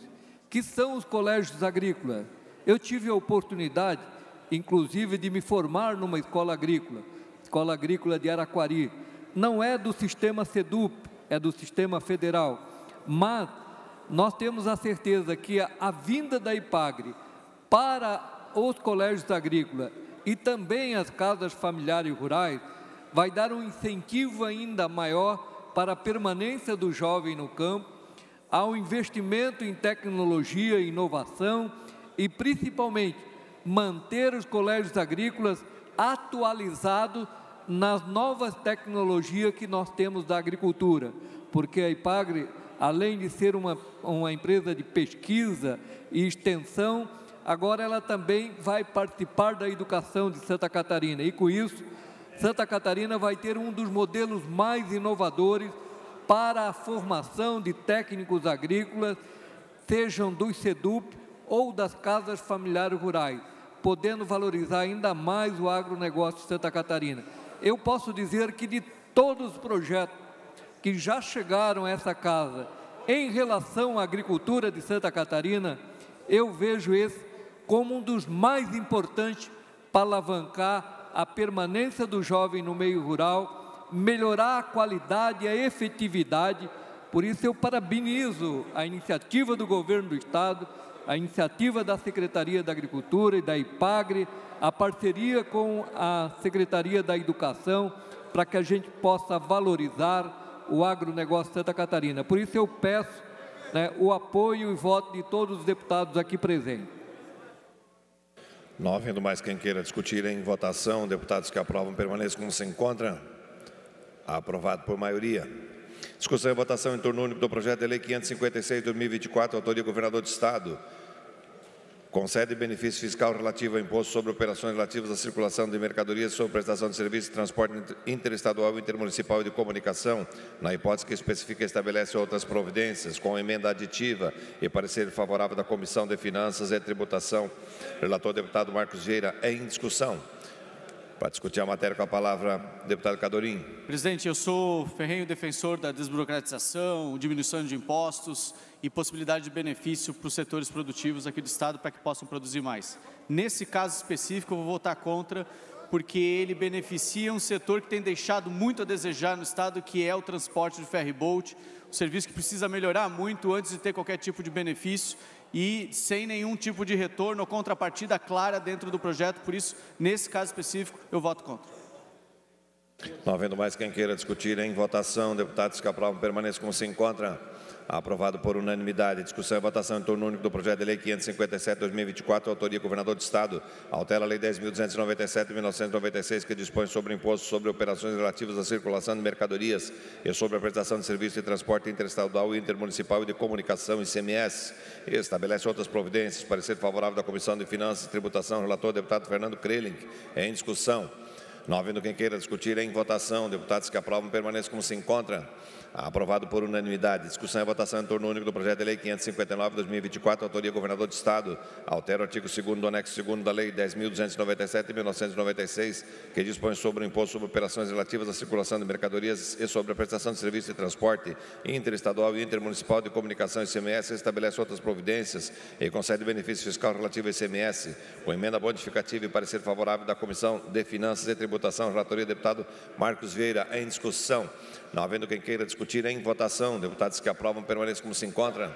que são os colégios agrícolas. Eu tive a oportunidade, inclusive, de me formar numa escola agrícola de Araquari. Não é do sistema SEDUP, é do sistema federal. Mas nós temos a certeza que a vinda da IPAGRE para os colégios agrícolas e também as casas familiares rurais vai dar um incentivo ainda maior para a permanência do jovem no campo, ao investimento em tecnologia e inovação e, principalmente, manter os colégios agrícolas atualizado nas novas tecnologias que nós temos da agricultura, porque a IPAGRE, além de ser uma empresa de pesquisa e extensão, agora ela também vai participar da educação de Santa Catarina, e com isso, Santa Catarina vai ter um dos modelos mais inovadores para a formação de técnicos agrícolas, sejam dos SEDUP ou das casas familiares rurais, podendo valorizar ainda mais o agronegócio de Santa Catarina. Eu posso dizer que de todos os projetos que já chegaram a essa casa em relação à agricultura de Santa Catarina, eu vejo esse como um dos mais importantes para alavancar a permanência do jovem no meio rural, melhorar a qualidade e a efetividade. Por isso eu parabenizo a iniciativa do Governo do Estado, a iniciativa da Secretaria da Agricultura e da IPAGRE, a parceria com a Secretaria da Educação, para que a gente possa valorizar o agronegócio de Santa Catarina. Por isso eu peço, né, o apoio e voto de todos os deputados aqui presentes. Não havendo mais quem queira discutir em votação, deputados que aprovam permaneçam como se encontram. Aprovado por maioria. Discussão e votação em turno único do projeto de lei 556/2024, autoria do governador do Estado. Concede benefício fiscal relativo ao imposto sobre operações relativas à circulação de mercadorias, sobre prestação de serviços de transporte interestadual, intermunicipal e de comunicação, na hipótese que especifica e estabelece outras providências, com emenda aditiva e parecer favorável da Comissão de Finanças e Tributação. Relator deputado Marcos Vieira, em discussão. Para discutir a matéria com a palavra, deputado Cadorim. Presidente, eu sou ferrenho defensor da desburocratização, diminuição de impostos e possibilidade de benefício para os setores produtivos aqui do Estado para que possam produzir mais. Nesse caso específico, eu vou votar contra, porque ele beneficia um setor que tem deixado muito a desejar no Estado, que é o transporte de ferry-boat, um serviço que precisa melhorar muito antes de ter qualquer tipo de benefício e sem nenhum tipo de retorno ou contrapartida clara dentro do projeto. Por isso, nesse caso específico, eu voto contra. Não havendo mais quem queira discutir em votação, deputados que aprovam permaneçam como se encontram. Aprovado por unanimidade. Discussão e votação em turno único do projeto de lei 557/2024, autoria do governador do Estado. Altera a lei 10.297 de 1996, que dispõe sobre imposto sobre operações relativas à circulação de mercadorias e sobre a prestação de serviços de transporte interestadual, intermunicipal e de comunicação, ICMS. E estabelece outras providências. Parecer favorável da Comissão de Finanças e Tributação. Relator, deputado Fernando Krelink. Em discussão. Não havendo quem queira discutir em votação, deputados que aprovam permaneçam como se encontram. Aprovado por unanimidade. Discussão e votação em turno único do projeto de lei 559/2024, autoria do governador do Estado. Altera o artigo 2º do anexo 2º da lei 10.297 de 1996, que dispõe sobre o imposto sobre operações relativas à circulação de mercadorias e sobre a prestação de serviços de transporte interestadual e intermunicipal de comunicação, ICMS, estabelece outras providências e concede benefício fiscal relativo ao ICMS, com emenda modificativa e parecer favorável da Comissão de Finanças e Tributação. Relatoria do deputado Marcos Vieira. Em discussão. Não havendo quem queira discutir em votação, deputados que aprovam permaneçam como se encontram.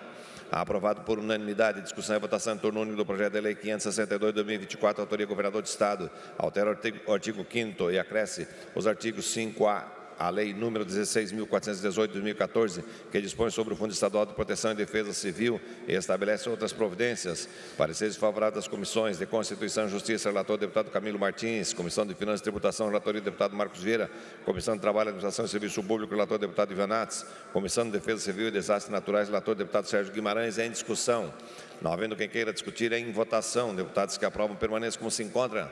Aprovado por unanimidade. Discussão e votação em turno único do projeto de lei 562/2024, autoria do governador do Estado. Altera o artigo 5º e acresce os artigos 5A. A lei número 16.418 de 2014, que dispõe sobre o Fundo Estadual de Proteção e Defesa Civil e estabelece outras providências. Pareceres favoráveis das comissões de Constituição e Justiça, relator deputado Camilo Martins, Comissão de Finanças e Tributação, relatoria do deputado Marcos Vieira, Comissão de Trabalho, Administração e Serviço Público, relator deputado Ivan Nats, Comissão de Defesa Civil e Desastres Naturais, relator deputado Sérgio Guimarães. Em discussão. Não havendo quem queira discutir em votação, deputados que aprovam permaneçam como se encontram.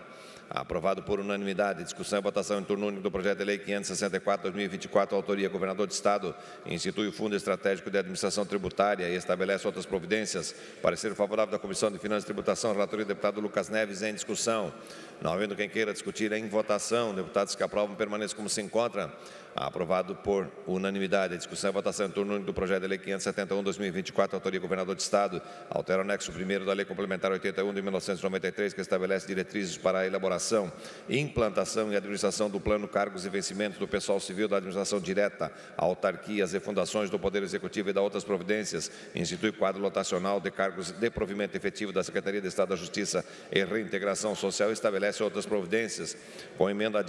Aprovado por unanimidade. Discussão e votação em turno único do projeto de lei 564/2024, autoria do governador do Estado. Institui o Fundo Estratégico de Administração Tributária e estabelece outras providências. Parecer favorável da Comissão de Finanças e Tributação. Relatoria do deputado Lucas Neves. Em discussão. Não havendo quem queira discutir em votação, deputados que aprovam permaneçam como se encontram. Aprovado por unanimidade. Discussão e votação em turno único do projeto de lei 571/2024, autoria do governador do Estado. Altera o anexo 1º da Lei Complementar 81 de 1993, que estabelece diretrizes para a elaboração, implantação e administração do plano cargos e vencimentos do pessoal civil da administração direta, autarquias e fundações do Poder Executivo e da outras providências. Institui quadro lotacional de cargos de provimento efetivo da Secretaria de Estado da Justiça e Reintegração Social. Estabelece outras providências com emendas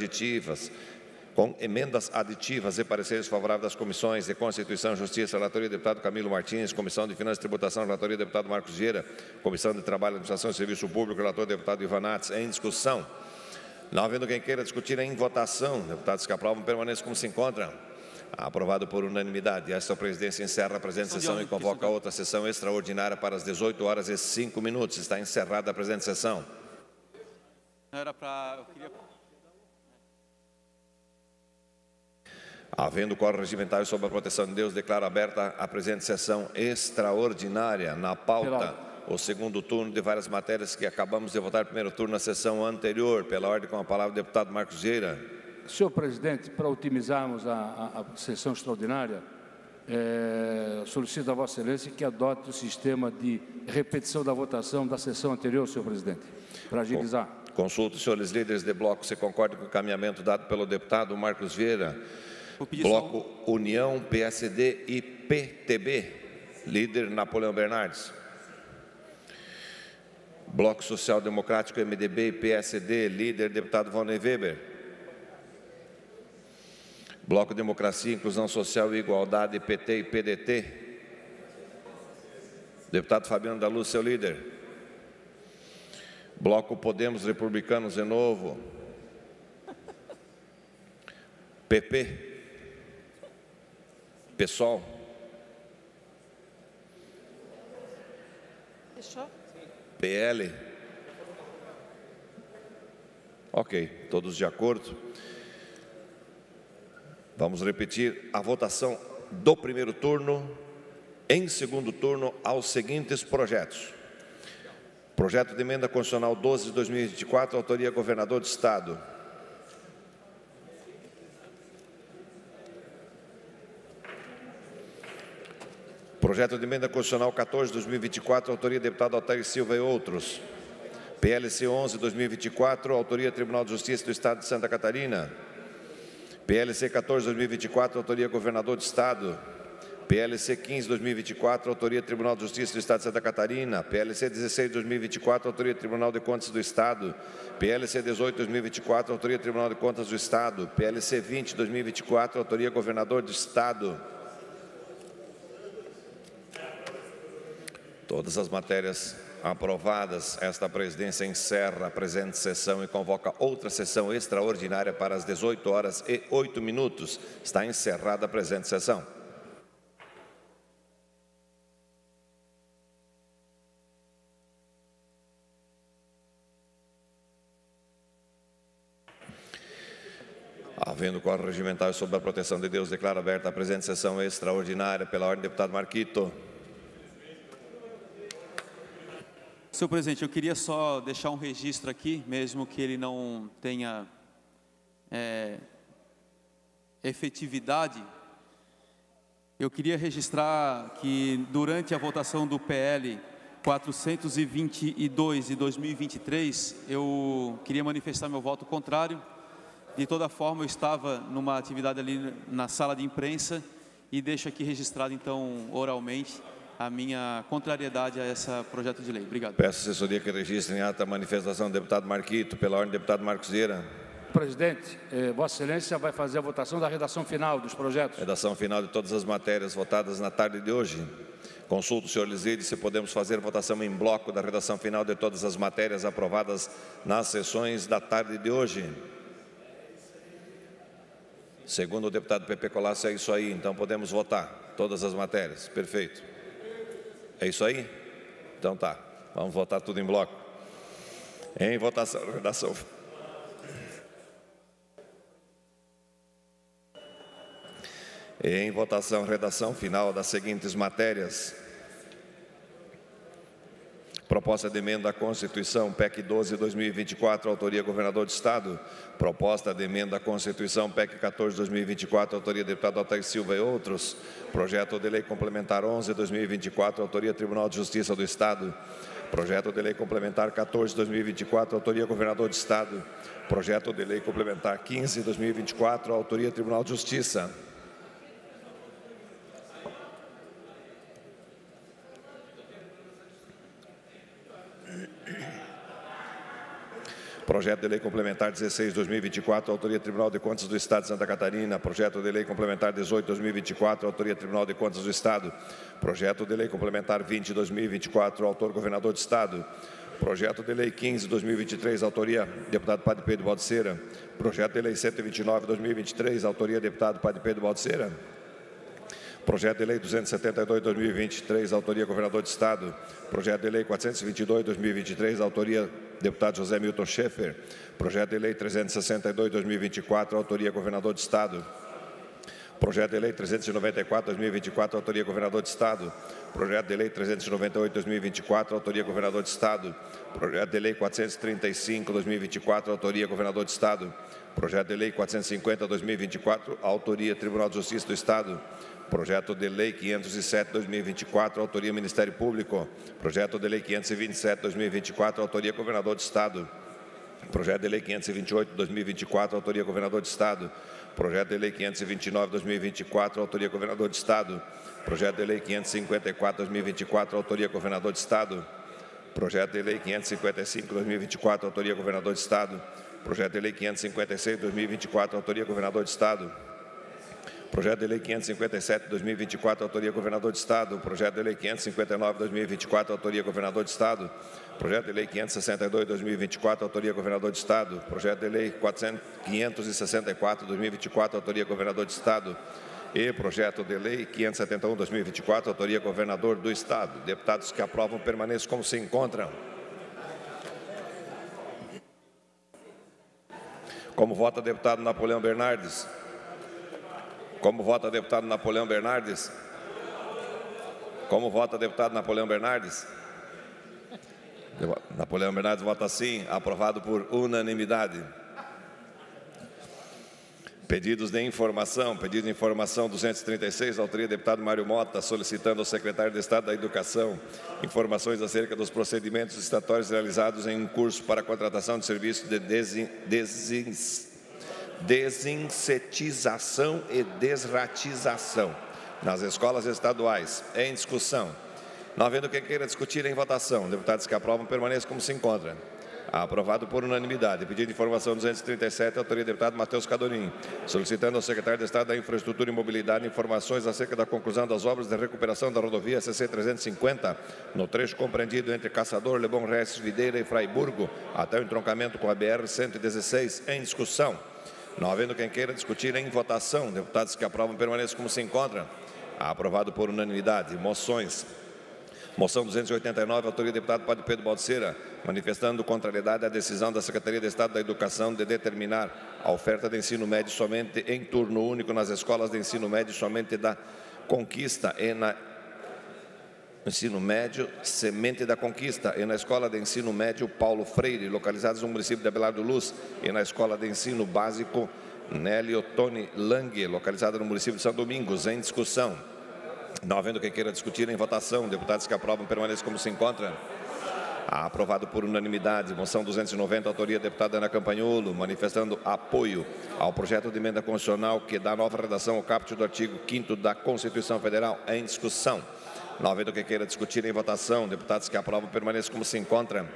aditivas e pareceres favoráveis das comissões de Constituição e Justiça, relatoria do deputado Camilo Martins, Comissão de Finanças e Tributação, relatoria do deputado Marcos Vieira, Comissão de Trabalho, Administração e Serviço Público, relator do deputado Ivan Nats. Em discussão. Não havendo quem queira discutir em votação, deputados que aprovam permaneçam como se encontram. Aprovado por unanimidade. Esta presidência encerra a presente sessão e convoca outra sessão extraordinária para as 18h05. Está encerrada a presente sessão. Era para... Eu queria... Havendo quórum regimental sob a proteção de Deus, declaro aberta a presente sessão extraordinária. Na pauta, o segundo turno de várias matérias que acabamos de votar no primeiro turno na sessão anterior. Pela ordem, com a palavra, o deputado Marcos Vieira. Senhor presidente, para otimizarmos a sessão extraordinária, solicito a Vossa Excelência que adote o sistema de repetição da votação da sessão anterior, senhor presidente, para agilizar. Consulto os senhores líderes de bloco se concordam com o encaminhamento dado pelo deputado Marcos Vieira. Bloco União, PSD e PTB. Líder Napoleão Bernardes. Bloco Social Democrático, MDB e PSD. Líder deputado Valnei Weber. Bloco Democracia, Inclusão Social e Igualdade, PT e PDT. Deputado Fabiano da Luz, seu líder. Bloco Podemos, Republicanos e Novo. PP. PSOL. PL. Ok, todos de acordo. Vamos repetir a votação do primeiro turno. Em segundo turno, aos seguintes projetos. Projeto de Emenda Constitucional 12 de 2024, autoria Governador do Estado. Projeto de Emenda Constitucional 14 de 2024, autoria deputado Altair Silva e outros. PLC 11 de 2024, autoria Tribunal de Justiça do Estado de Santa Catarina. PLC 14 de 2024, autoria Governador do Estado. PLC 15 de 2024, autoria Tribunal de Justiça do Estado de Santa Catarina. PLC 16 de 2024, autoria Tribunal de Contas do Estado. PLC 18 de 2024, autoria Tribunal de Contas do Estado. PLC 20 de 2024, autoria Governador do Estado. Todas as matérias aprovadas, esta presidência encerra a presente sessão e convoca outra sessão extraordinária para as 18h08. Está encerrada a presente sessão. Havendo quórum regimental sob a proteção de Deus, declaro aberta a presente sessão extraordinária. Pela ordem, deputado Marquito. Senhor presidente, eu queria só deixar um registro aqui, mesmo que ele não tenha efetividade. Eu queria registrar que durante a votação do PL 422 de 2023, eu queria manifestar meu voto contrário. De toda forma, eu estava numa atividade ali na sala de imprensa e deixo aqui registrado, então, oralmente, a minha contrariedade a esse projeto de lei. Obrigado. Peço à assessoria que registre em ata a manifestação do deputado Marquito. Pela ordem, deputado Marcos Vieira. Presidente, Vossa Excelência vai fazer a votação da redação final dos projetos. Redação final de todas as matérias votadas na tarde de hoje. Consulto o senhor Liside se podemos fazer votação em bloco da redação final de todas as matérias aprovadas nas sessões da tarde de hoje. Segundo o deputado Pepe Colasso, é isso aí. Então podemos votar todas as matérias. Perfeito. É isso aí? Então tá. Vamos votar tudo em bloco. Em votação, redação. Em votação, redação final das seguintes matérias. Proposta de emenda à Constituição, PEC 12 de 2024, autoria Governador do Estado. Proposta de emenda à Constituição, PEC 14 de 2024, autoria deputado Altair Silva e outros. Projeto de Lei Complementar 11 de 2024, autoria Tribunal de Justiça do Estado. Projeto de Lei Complementar 14 de 2024, autoria Governador do Estado. Projeto de Lei Complementar 15 de 2024, autoria Tribunal de Justiça. Projeto de Lei Complementar 16 de 2024, autoria Tribunal de Contas do Estado de Santa Catarina. Projeto de Lei Complementar 18 de 2024, autoria Tribunal de Contas do Estado. Projeto de Lei Complementar 20 de 2024, autor Governador do Estado. Projeto de Lei 15/2023, autoria deputado Padre Pedro Balseira. Projeto de Lei 129/2023, autoria deputado Padre Pedro Balseira. Projeto de Lei 272/2023, autoria Governador de Estado. Projeto de Lei 422/2023, autoria deputado José Milton Schaeffer. Projeto de Lei 362/2024, autoria Governador de Estado. Projeto de Lei 394/2024, autoria Governador de Estado. Projeto de Lei 398/2024, autoria Governador de Estado. Projeto de Lei 435/2024, autoria Governador de Estado. Projeto de Lei 450/2024, autoria Tribunal de Justiça do Estado. Projeto de Lei 507/2024, autoria Ministério Público. Projeto de Lei 527/2024, autoria Governador de Estado. Projeto de Lei 528/2024, autoria Governador de Estado. Projeto de Lei 529/2024, autoria Governador de Estado. Projeto de Lei 554/2024, autoria Governador de Estado. Projeto de Lei 555/2024, autoria Governador de Estado. Projeto de Lei 556/2024, autoria Governador de Estado. Projeto de Lei 557/2024, autoria Governador de Estado. Projeto de Lei 559/2024, autoria Governador de Estado. Projeto de Lei 562/2024, autoria Governador de Estado. Projeto de Lei 564/2024, autoria Governador de Estado. E Projeto de Lei 571/2024, autoria Governador do Estado. Deputados que aprovam permaneçam como se encontram. Como vota deputado Napoleão Bernardes? Como vota deputado Napoleão Bernardes? Como vota deputado Napoleão Bernardes? Napoleão Bernardes vota sim, aprovado por unanimidade. Pedidos de informação. Pedido de informação 236, autoria deputado Mário Mota, solicitando ao secretário de Estado da Educação informações acerca dos procedimentos estatórios realizados em um curso para a contratação de serviços de desinsetização e desratização nas escolas estaduais. Em discussão. Não havendo quem queira discutir, em votação. Deputados que aprovam permaneçam como se encontram. Aprovado por unanimidade. Pedido de informação 237, autoria do deputado Matheus Cadorim, solicitando ao secretário de Estado da Infraestrutura e Mobilidade informações acerca da conclusão das obras de recuperação da rodovia CC-350, no trecho compreendido entre Caçador, Lebon Reyes, Videira e Fraiburgo, até o entroncamento com a BR-116. Em discussão. Não havendo quem queira discutir, em votação. Deputados que aprovam permaneçam como se encontram. Aprovado por unanimidade. Moções. Moção 289, autoria do deputado Padre Pedro Balseira, manifestando contrariedade à decisão da Secretaria de Estado da Educação de determinar a oferta de ensino médio somente em turno único nas escolas de ensino médio somente da Conquista e na ensino médio Semente da Conquista e na Escola de Ensino Médio Paulo Freire, localizados no município de Abelardo Luz, e na Escola de Ensino Básico Nélio Tony Lange, localizada no município de São Domingos. Em discussão. Não havendo quem queira discutir, em votação. Deputados que aprovam permaneçam como se encontram. Aprovado por unanimidade. Moção 290, autoria da deputada Ana Campanholo, manifestando apoio ao projeto de emenda constitucional que dá nova redação ao caput do artigo 5º da Constituição Federal. Em discussão. Não havendo quem queira discutir, em votação. Deputados que aprovam permaneçam como se encontram.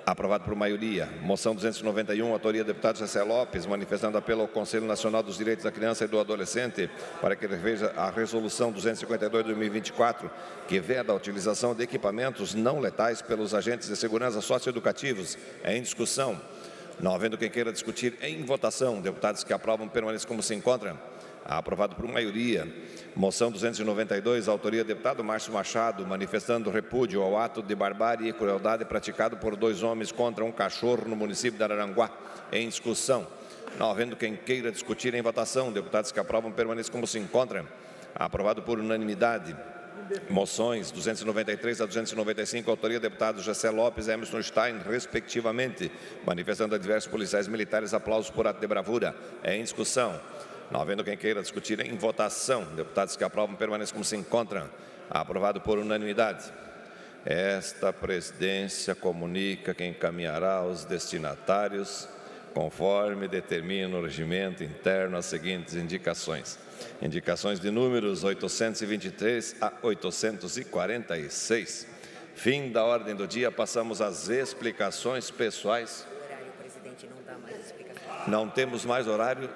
Aprovado por maioria. Moção 291, autoria do deputado José Lopes, manifestando apelo ao Conselho Nacional dos Direitos da Criança e do Adolescente para que reveja a resolução 252 de 2024, que veda a utilização de equipamentos não letais pelos agentes de segurança socioeducativos. Em discussão. Não havendo quem queira discutir, em votação. Deputados que aprovam permaneçam como se encontram. Aprovado por maioria. Moção 292, autoria do deputado Márcio Machado, manifestando repúdio ao ato de barbárie e crueldade praticado por 2 homens contra um cachorro no município de Araranguá. Em discussão. Não havendo quem queira discutir, em votação. Deputados que aprovam permaneçam como se encontram. Aprovado por unanimidade. Moções 293 a 295, autoria do deputado José Lopes e Emerson Stein, respectivamente, manifestando a diversos policiais militares aplausos por ato de bravura. Em discussão. Não havendo quem queira discutir, em votação. Deputados que aprovam permaneçam como se encontram. Aprovado por unanimidade. Esta presidência comunica que encaminhará aos destinatários, conforme determina o regimento interno, as seguintes indicações. Indicações de números 823 a 846. Fim da ordem do dia, passamos às explicações pessoais. Não temos mais horário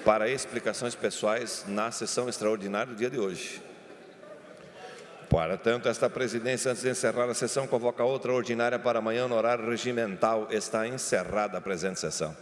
para explicações pessoais na sessão extraordinária do dia de hoje. Para tanto, esta presidência, antes de encerrar a sessão, convoca outra ordinária para amanhã no horário regimental. Está encerrada a presente sessão.